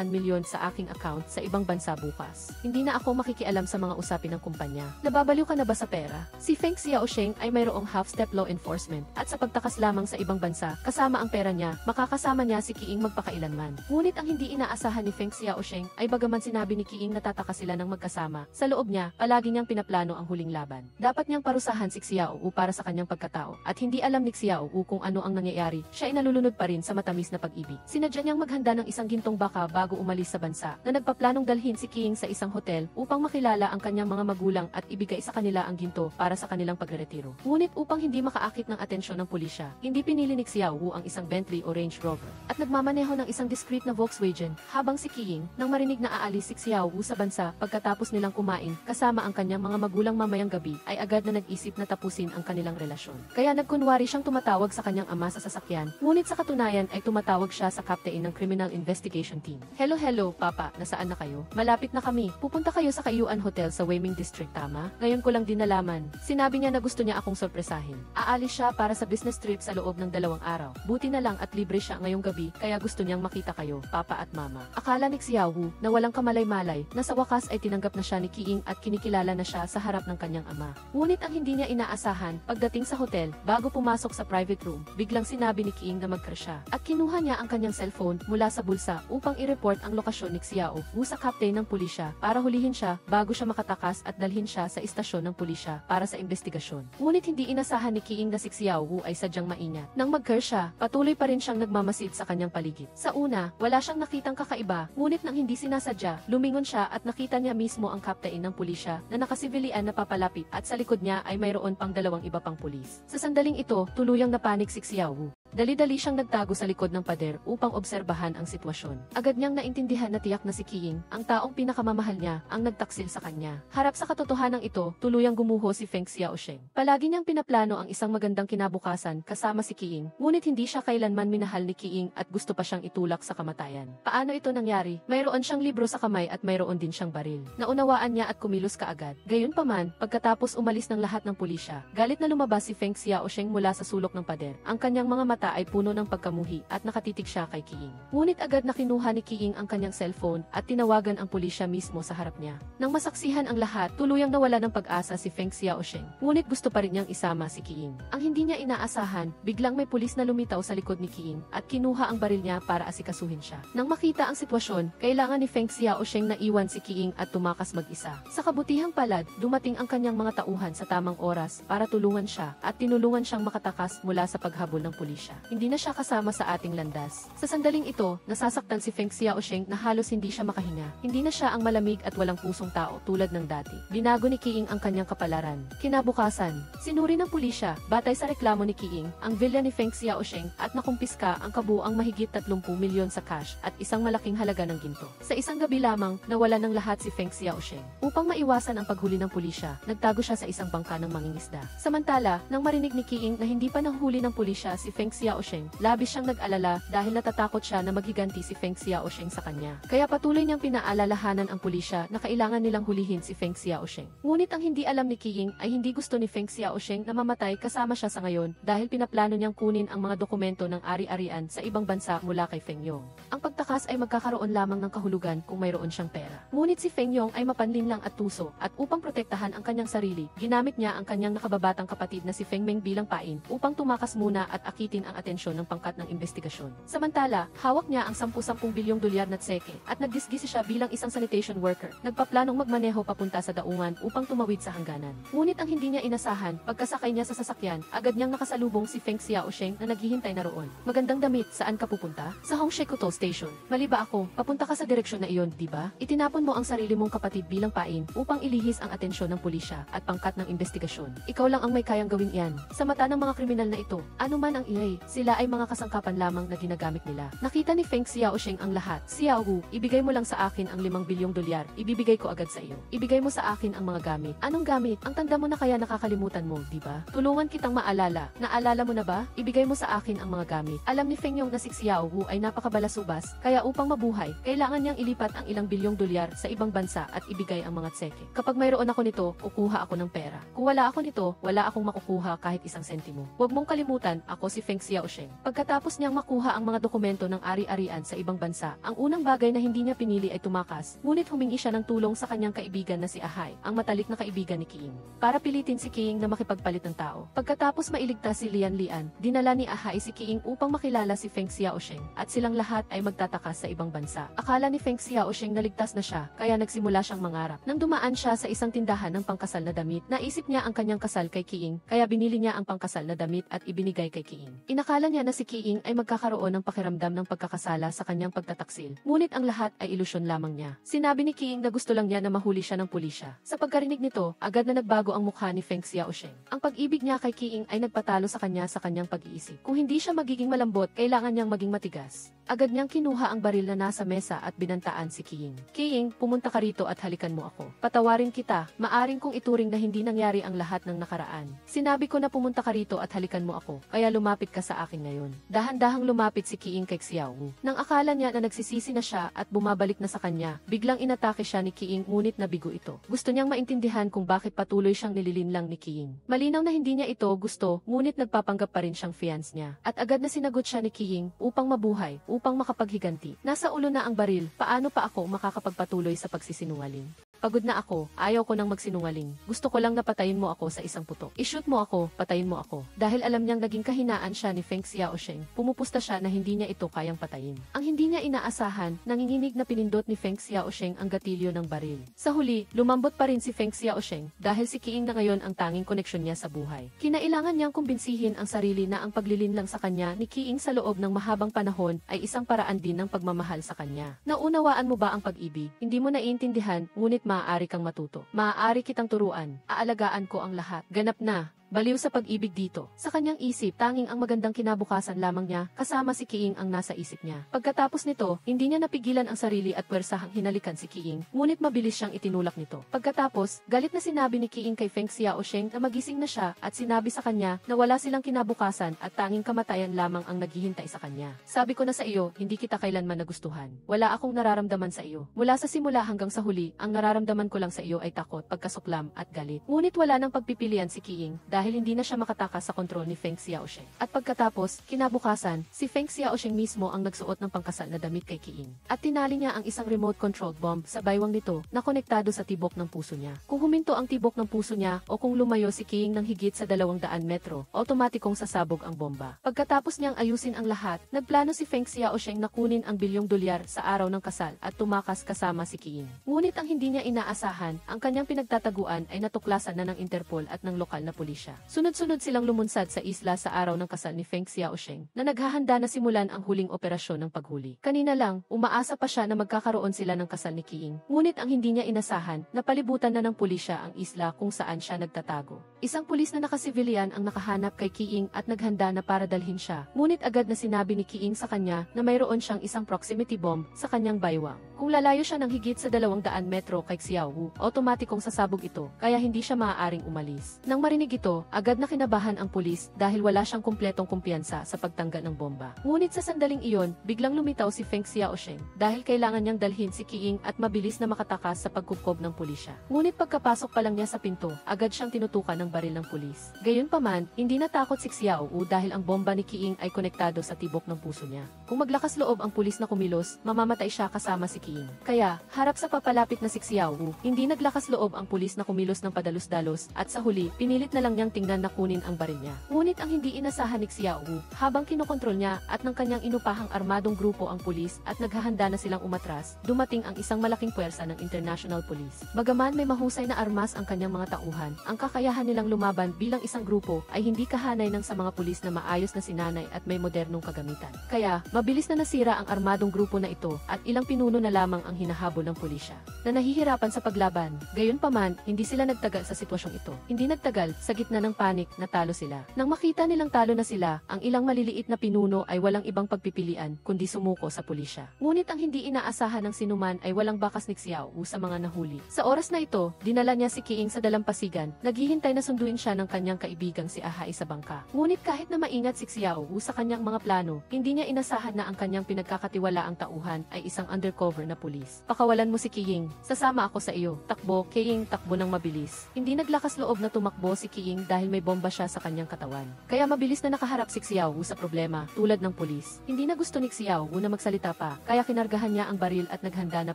A: milyon sa aking account sa ibang bansa bukas. Hindi na ako makikialam sa mga usapin ng kumpanya. Nababaliw ka na ba sa pera? Si Feng Xiaosheng ay mayroong half-step law enforcement at sa pagtakas lamang sa ibang bansa, kasama ang pera niya, makakasama niya si Qiing magpakailanman. Ngunit ang hindi inaasahan ni Feng Xiaosheng ay bagaman sinabi ni Qiing na tataka sila ng magkasama, sa loob niya, palagi niyang pinaplano ang huling laban. Dapat niyang parusahan si Xiao Wu para sa kanyang pagkatao at hindi alam ni Xiao Wu kung ano ang nangyayari, siya ay nalulunod pa rin sa matamis na pag-ibig. Sinadya niyang maghanda ng isang gintong baka bago umalis sa bansa na nagpaplanong dalhin si Qiing sa isang hotel upang makilala ang kanyang mga magulang at ibigay sa kanila ang ginto para sa kanilang pagreretiro. Ngunit upang hindi makaakit ng atensyon ng pulisya, hindi pinili ni Xiao Wu ang isang Bentley o Range Rover at nagmamaneho ng isang discreet na Volkswagen habang si Qiing, nang marinig na aalis si Xiao Wu sa bansa pagkatapos nilang kumain kasama ang kanyang mga magulang mamayang gabi, ay agad na nag-isip na tapusin ang kanilang relasyon. Kaya nagkunwari siyang tumatawag sa kanyang ama sa sasakyan, ngunit sa katunayan ay tumatawag siya sa captain ng Criminal Investigation Team. Hello, papa, nasaan na kayo? Malapit na kami. Pupunta kayo sa Kayuan Hotel sa Weiming District, tama? Ngayon ko lang din nalaman. Sinabi niya na gusto niya akong sorpresahin. Aalis siya para sa business trip sa loob ng 2 araw. Buti na lang at libre siya ngayong gabi, kaya gusto niyang makita kayo, papa at mama. Akala ni Xiao Wu na walang kamalay-malay na sa wakas ay tinanggap na siya ni Qiing at kinikilala na siya sa harap ng kanyang ama. Ngunit ang hindi niya inaasahan, pagdating sa hotel, bago pumasok sa private room, biglang sinabi ni Qiing na mag-crash siya at kinuha niya ang kanyang cellphone mula sa bulsa upang i-report ang lokasyon ni Xiao Wu sa captain ng pulisya para hulihin siya bago siya makatakas at dalhin siya sa istasyon ng pulisya para sa investigasyon. Ngunit hindi inasahan ni Qiing na si Xiao Wu ay sadyang maingat. Nang mag-crash siya, patuloy pa rin siyang nagmamasid sa kanyang paligid. Sa una, wala siyang nakitang kakaiba, ngunit nang hindi sinasadya, lumingon siya at nakita niya mismo ang captain ng pulisya na nakasivilian na papalapit at sa likod niya ay mayroon pang 2 iba pang pulis. Sa sandaling ito, tuluyang napanik si Xiao Wu. Dali-dali siyang nagtago sa likod ng pader upang obserbahan ang sitwasyon. Agad niyang naintindihan na tiyak na si Qiing, ang taong pinakamamahal niya, ang nagtaksil sa kanya. Harap sa katotohanan ito, tuluyang gumuho si Feng Xiaosheng. Palagi niyang pinaplano ang isang magandang kinabukasan kasama si Qiing, ngunit hindi siya kailanman minahal ni Qiing at gusto pa siyang itulak sa kamatayan. Paano ito nangyari? Mayroon siyang libro sa kamay at mayroon din siyang baril. Naunawaan niya at kumilos kaagad. Gayunpaman, pagkatapos umalis ng lahat ng pulisya, galit na lumabas si Feng Xiaosheng mula sa sulok ng pader. Ang kanyang mga mata mata ay puno ng pagkamuhi at nakatitig siya kay Qiing. Ngunit agad na kinuha ni Qiing ang kanyang cellphone at tinawagan ang pulisya mismo sa harap niya. Nang masaksihan ang lahat, tuluyang nawala ng pag-asa si Feng Xiaosheng. Ngunit gusto pa rin niyang isama si Qiing. Ang hindi niya inaasahan, biglang may pulis na lumitaw sa likod ni Qiing at kinuha ang baril niya para asikasuhin siya. Nang makita ang sitwasyon, kailangan ni Feng Xiaosheng na iwan si Qiing at tumakas mag-isa. Sa kabutihang palad, dumating ang kanyang mga tauhan sa tamang oras para tulungan siya at tinulungan siyang makatakas mula sa paghabol ng pulisya. Hindi na siya kasama sa ating landas. Sa sandaling ito, nasasaktan si Feng Xiaosheng na halos hindi siya makahinga. Hindi na siya ang malamig at walang pusong tao tulad ng dati. Binago ni Qiing ang kanyang kapalaran. Kinabukasan, sinuri ng pulisya, batay sa reklamo ni Qiing, ang vilya ni Feng Xiaosheng at nakumpiska ang kabuuang mahigit 30 milyon sa cash at isang malaking halaga ng ginto. Sa isang gabi lamang, nawala ng lahat si Feng Xiaosheng. Upang maiwasan ang paghuli ng pulisya, nagtago siya sa isang bangka ng mangingisda. Samantala, nang marinig ni Qiing na hindi pa nahuli ng pulisya si Feng Xiaosheng, labis siyang nag-alala dahil natatakot siya na maghiganti si Feng Xiaosheng sa kanya. Kaya patuloy niyang pinaalalahanan ang pulisya na kailangan nilang hulihin si Feng Xiaosheng. Ngunit ang hindi alam ni Qiing ay hindi gusto ni Feng Xiaosheng na mamatay kasama siya sa ngayon dahil pinaplano niyang kunin ang mga dokumento ng ari-arian sa ibang bansa mula kay Feng Yong. Ang pagtakas ay magkakaroon lamang ng kahulugan kung mayroon siyang pera. Ngunit si Feng Yong ay mapanlinlang at tuso at upang protektahan ang kanyang sarili, ginamit niya ang kanyang nakababatang kapatid na si Feng Meng bilang pain upang tumakas muna at akitin ang atensyon ng pangkat ng investigasyon. Samantala, hawak niya ang 10 bilyong dolyar na tseke at nagdisgisi siya bilang isang sanitation worker. Nagpaplanong magmaneho papunta sa daungan upang tumawid sa hangganan. Ngunit ang hindi niya inasahan, pagkasakay niya sa sasakyan, agad niyang nakasalubong si Feng Xiaosheng na naghihintay na roon. Magandang damit, saan ka pupunta? Sa Hongshakuto Station. Mali ba ako? Papunta ka sa direksyon na iyon, di ba? Itinapon mo ang sarili mong kapatid bilang pain upang ilihis ang atensyon ng pulisya at pangkat ng investigasyon. Ikaw lang ang may kayang gawin iyan. Sa mata ng mga kriminal na ito, ano man ang ihay, sila ay mga kasangkapan lamang na ginagamit nila. Nakita ni Feng Xiaosheng ang lahat. Xiao Wu, ibigay mo lang sa akin ang 5 bilyong dolyar. Ibibigay ko agad sa iyo. Ibigay mo sa akin ang mga gamit. Anong gamit? Ang tanda mo na kaya nakakalimutan mo, di ba? Tulungan kitang maalala. Naalala mo na ba? Ibigay mo sa akin ang mga gamit. Alam ni Feng Yong na si Xiao Wu ay napakabalasubas, kaya upang mabuhay, kailangan niyang ilipat ang ilang bilyong dolyar sa ibang bansa at ibigay ang mga tseke. Kapag mayroon ako nito, kukuha ako ng pera. Kung wala ako nito, wala akong makukuha kahit isang sentimo. Huwag mong kalimutan, ako si Feng Xiaosheng. Pagkatapos niyang makuha ang mga dokumento ng ari-arian sa ibang bansa, ang unang bagay na hindi niya pinili ay tumakas, ngunit humingi siya ng tulong sa kanyang kaibigan na si Ahay, ang matalik na kaibigan ni Qiing, para pilitin si Qiing na makipagpalit ng tao. Pagkatapos mailigtas si Lian Lian, dinala ni Ahay si Qiing upang makilala si Feng Xiaosheng, at silang lahat ay magtatakas sa ibang bansa. Akala ni Feng Xiaosheng na ligtas na siya, kaya nagsimula siyang mangarap. Nang dumaan siya sa isang tindahan ng pangkasal na damit, naisip niya ang kanyang kasal kay Qiing, kaya binili niya ang pangkasal na damit at ibinigay kay Qiing. Inakala niya na si Qiing ay magkakaroon ng pakiramdam ng pagkakasala sa kanyang pagtataksil, ngunit ang lahat ay ilusyon lamang niya. Sinabi ni Qiing na gusto lang niya na mahuli siya ng pulisya. Sa pagkarinig nito, agad na nagbago ang mukha ni Feng Xiaosheng. Ang pag-ibig niya kay Qiing ay nagpatalo sa kanyang pag-iisip. Kung hindi siya magiging malambot, kailangan niyang maging matigas. Agad niyang kinuha ang baril na nasa mesa at binantaan si Qiing. Qiing, pumunta ka rito at halikan mo ako. Patawarin kita, maaring kong ituring na hindi nangyari ang lahat ng nakaraan. Sinabi ko na pumunta ka rito at halikan mo ako, kaya lumapit ka sa akin ngayon. Dahan-dahang lumapit si Qiing kay Xiao Wu. Nang akala niya na nagsisisi na siya at bumabalik na sa kanya, biglang inatake siya ni Qiing ngunit nabigo ito. Gusto niyang maintindihan kung bakit patuloy siyang nililinlang ni Qiing. Malinaw na hindi niya ito gusto, ngunit nagpapanggap pa rin siyang fiance niya. At agad na sinagot siya ni Qiing upang mabuhay, upang makapaghiganti. Nasa ulo na ang baril, paano pa ako makakapagpatuloy sa pagsisinungaling? Pagod na ako, ayaw ko nang magsinungaling. Gusto ko lang na patayin mo ako sa isang putok. I-shoot mo ako, patayin mo ako. Dahil alam niyang naging kahinaan siya ni Feng Xiaosheng, pumupusta siya na hindi niya ito kayang patayin. Ang hindi niya inaasahan, nanginginig na pinindot ni Feng Xiaosheng ang gatilyo ng baril. Sa huli, lumambot pa rin si Feng Xiaosheng dahil si Qiing na ngayon ang tanging koneksyon niya sa buhay. Kinailangan niyang kumbinsihin ang sarili na ang paglilinlang sa kanya ni Qiing sa loob ng mahabang panahon ay isang paraan din ng pagmamahal sa kanya. Naunawaan mo ba ang pag-ibig? Hindi mo naiintindihan, ngunit maaari kang matuto. Maaari kitang turuan. Aalagaan ko ang lahat. Ganap na. Baliw sa pag-ibig dito. Sa kanyang isip, tanging ang magandang kinabukasan lamang niya, kasama si Qiing ang nasa isip niya. Pagkatapos nito, hindi niya napigilan ang sarili at pwersahang hinalikan si Qiing, ngunit mabilis siyang itinulak nito. Pagkatapos, galit na sinabi ni Qiing kay Feng Xiaosheng na magising na siya at sinabi sa kanya na wala silang kinabukasan at tanging kamatayan lamang ang naghihintay sa kanya. Sabi ko na sa iyo, hindi kita kailanman nagustuhan. Wala akong nararamdaman sa iyo. Mula sa simula hanggang sa huli, ang nararamdaman ko lang sa iyo ay takot, pagkasuklam at galit. Ngunit wala nang pagpipilian si Qiing dahil dahil hindi na siya makatakas sa kontrol ni Feng Xiaosheng. At pagkatapos, kinabukasan, si Feng Xiaosheng mismo ang nagsuot ng pangkasal na damit kay Qiing. At tinali niya ang isang remote-controlled bomb sa baywang nito na konektado sa tibok ng puso niya. Kung huminto ang tibok ng puso niya o kung lumayo si Qiing ng higit sa 200 metro, automatikong sasabog ang bomba. Pagkatapos niyang ayusin ang lahat, nagplano si Feng Xiaosheng na kunin ang $1 billion sa araw ng kasal at tumakas kasama si Qiing. Ngunit ang hindi niya inaasahan, ang kanyang pinagtataguan ay natuklasan na ng Interpol at ng lokal na pulisya. Sunod-sunod silang lumunsad sa isla sa araw ng kasal ni Feng Xiaosheng na naghahanda na simulan ang huling operasyon ng paghuli. Kanina lang, umaasa pa siya na magkakaroon sila ng kasal ni Qiing. Ngunit ang hindi niya inasahan, napalibutan na ng pulisya ang isla kung saan siya nagtatago. Isang pulis na nakasibilyan ang nakahanap kay Qiing at naghanda na para dalhin siya. Ngunit agad na sinabi ni Qiing sa kanya na mayroon siyang isang proximity bomb sa kanyang baywang. Kung lalayo siya ng higit sa 200 metro kay Xiao Wu, automatikong sasabog ito, kaya hindi siya maaaring umalis. Nang marinig ito, agad na kinabahan ang pulis dahil wala siyang kumpletong kumpiyansa sa pagtangga ng bomba. Ngunit sa sandaling iyon, biglang lumitaw si Feng Xiaosheng dahil kailangan niyang dalhin si Qiing at mabilis na makatakas sa pagkupkob ng pulisya. Ngunit pagkapasok pa lang niya sa pinto, agad siyang tinutukan ng baril ng pulis. Gayunpaman, hindi natakot si Xiao Wu dahil ang bomba ni Qiing ay konektado sa tibok ng puso niya. Kung maglakas loob ang pulis na kumilos, mamamatay siya kasama si Qiing. Kaya, harap sa papalapit na si Xiao Wu, hindi naglakas loob ang pulis na kumilos ng padalos-dalos at sa huli, pinilit na lang niyang tingnan na kunin ang baril niya. Ngunit ang hindi inasahan ni Xiao Wu, habang kinokontrol niya at ng kanyang inupahang armadong grupo ang pulis at naghahanda na silang umatras, dumating ang isang malaking puwersa ng International Police. Bagaman may mahusay na armas ang kanyang mga tauhan, ang kakayahan nilang lumaban bilang isang grupo ay hindi kahanay ng sa mga pulis na maayos na sinanay at may modernong kagamitan. Kaya, mabilis na nasira ang armadong grupo na ito at ilang pinuno na lamang ang hinahabol ng pulisya na nahihirapan sa paglaban. Gayunpaman, hindi sila nagtagal sa sitwasyong ito. Hindi nagtagal, sa gitna ng panik, natalo sila. Nang makita nilang talo na sila, ang ilang maliliit na pinuno ay walang ibang pagpipilian kundi sumuko sa pulisya. Ngunit ang hindi inaasahan ng sinuman ay walang bakas ni Xiao Wu sa mga nahuli. Sa oras na ito, dinala niya si Qiing sa dalampasigan, naghihintay na sunduin siya ng kanyang kaibigang si Ahai sa bangka. Ngunit kahit na maingat si Xiao Wu sa kanyang mga plano, hindi niya inasahan na ang kanyang pinagkakatiwalaang tauhan ay isang undercover na pulis. Pakawalan mo si Qiing, sasama ako sa iyo. Takbo, Qiing, takbo ng mabilis. Hindi naglakas loob na tumakbo si Qiing dahil may bomba siya sa kanyang katawan. Kaya mabilis na nakaharap si Xiao Wu sa problema, tulad ng pulis. Hindi na gusto ni Xiao Wu na magsalita pa, kaya kinargahan niya ang baril at naghanda na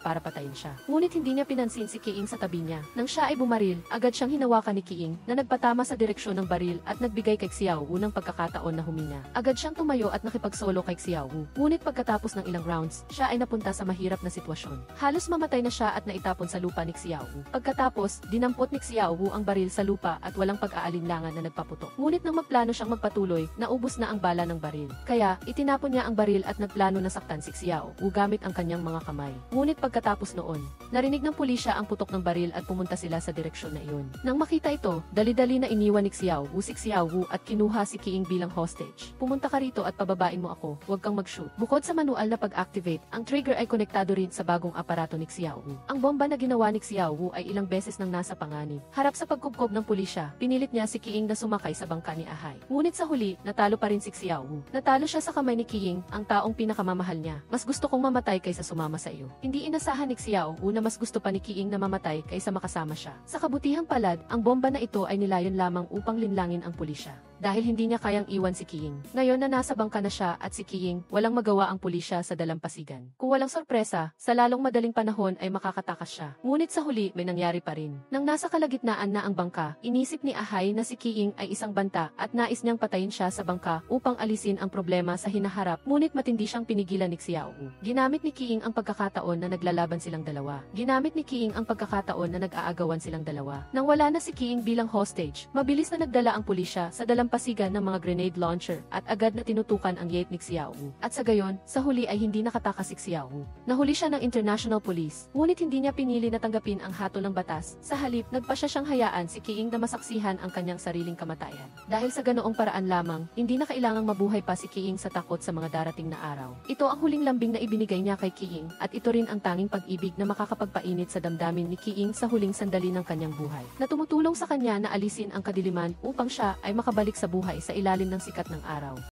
A: para patayin siya. Ngunit hindi niya pinansin si Qiing sa tabi niya. Nang siya ay bumaril, agad siyang hinawakan ni Qiing na nagpatama sa direksyon ng baril at nagbigay kay Xiao Wu ng pagkakataon na huminga. Agad siyang tumayo at nakipagsolo kay Xiao Wu. Ngunit pagkatapos ng ilang rounds, siya ay napunta sa mahirap na sitwasyon. Halos mamatay na siya at naitapon sa lupa ni Xiao Wu. Pagkatapos, dinampot ni Xiao Wu ang baril sa lupa at walang pag-aalinlangan na nagpaputok. Ngunit nang magplano siyang magpatuloy, naubos na ang bala ng baril. Kaya, itinapon niya ang baril at nagplano na saktan si Xiao Wu gamit ang kanyang mga kamay. Ngunit pagkatapos noon, narinig ng pulisya ang putok ng baril at pumunta sila sa direksyon na iyon. Nang makita ito, dali-dali na iniwan ni Xiao Wu si Xiao Wu at kinuha si Qiing bilang hostage. Pumunta ka rito at pababain mo ako, huwag kang mag-shoot. Bukod sa manual na pag-activate, ang trigger ay konektado rin sa bagong aparato ni Xiao Wu. Ang bomba na ginawa ni Xiao Wu ay ilang beses nang nasa panganib. Harap sa pagkubkob ng pulisya, pinilit niya si Qiing na sumakay sa bangka ni Ahai. Ngunit sa huli, natalo pa rin si Xiao Wu. Natalo siya sa kamay ni Qiing, ang taong pinakamamahal niya. Mas gusto kong mamatay kaysa sumama sa iyo. Hindi inasahan ni Xiao Wu na mas gusto pa ni Qiing na mamatay kaysa makasama siya. Sa kabutihang palad, ang bomba na ito ay nilayon lamang upang linlangin ang pulisya. Dahil hindi niya kayang iwan si Qiing. Ngayon na nasa bangka na siya at si Qiing, walang magawa ang pulisya sa dalampasigan. Kung walang sorpresa, sa lalong madaling panahon ay makakatakas siya. Ngunit sa huli, may nangyari pa rin. Nang nasa kalagitnaan na ang bangka, inisip ni Ahai na si Qiing ay isang banta at nais niyang patayin siya sa bangka upang alisin ang problema sa hinaharap. Ngunit matindi siyang pinigilan ni Xiao Wu. Ginamit ni Qiing ang pagkakataon na naglalaban silang dalawa. Ginamit ni Qiing ang pagkakataon na nag-aagawan silang dalawa. Nang wala na si Qiing bilang hostage, mabilis na nagdala ang pulisya sa dalampasigan ng mga grenade launcher at agad na tinutukan ang yate ni Xiao Wu. At sa gayon, sa huli ay hindi nakatakas si Xiao Wu. Nahuli siya ng International Police, ngunit hindi niya pinili na tanggapin ang hatol ng batas. Sa halip, nagpasya siyang hayaan si Qiing na masaksihan ang kanyang sariling kamatayan. Dahil sa ganoong paraan lamang, hindi na kailangang mabuhay pa si Qiing sa takot sa mga darating na araw. Ito ang huling lambing na ibinigay niya kay Qiing at ito rin ang tanging pag-ibig na makakapagpainit sa damdamin ni Qiing sa huling sandali ng kanyang buhay, na tumutulong sa kanya na alisin ang kadiliman upang siya ay makabalik sa buhay sa ilalim ng sikat ng araw.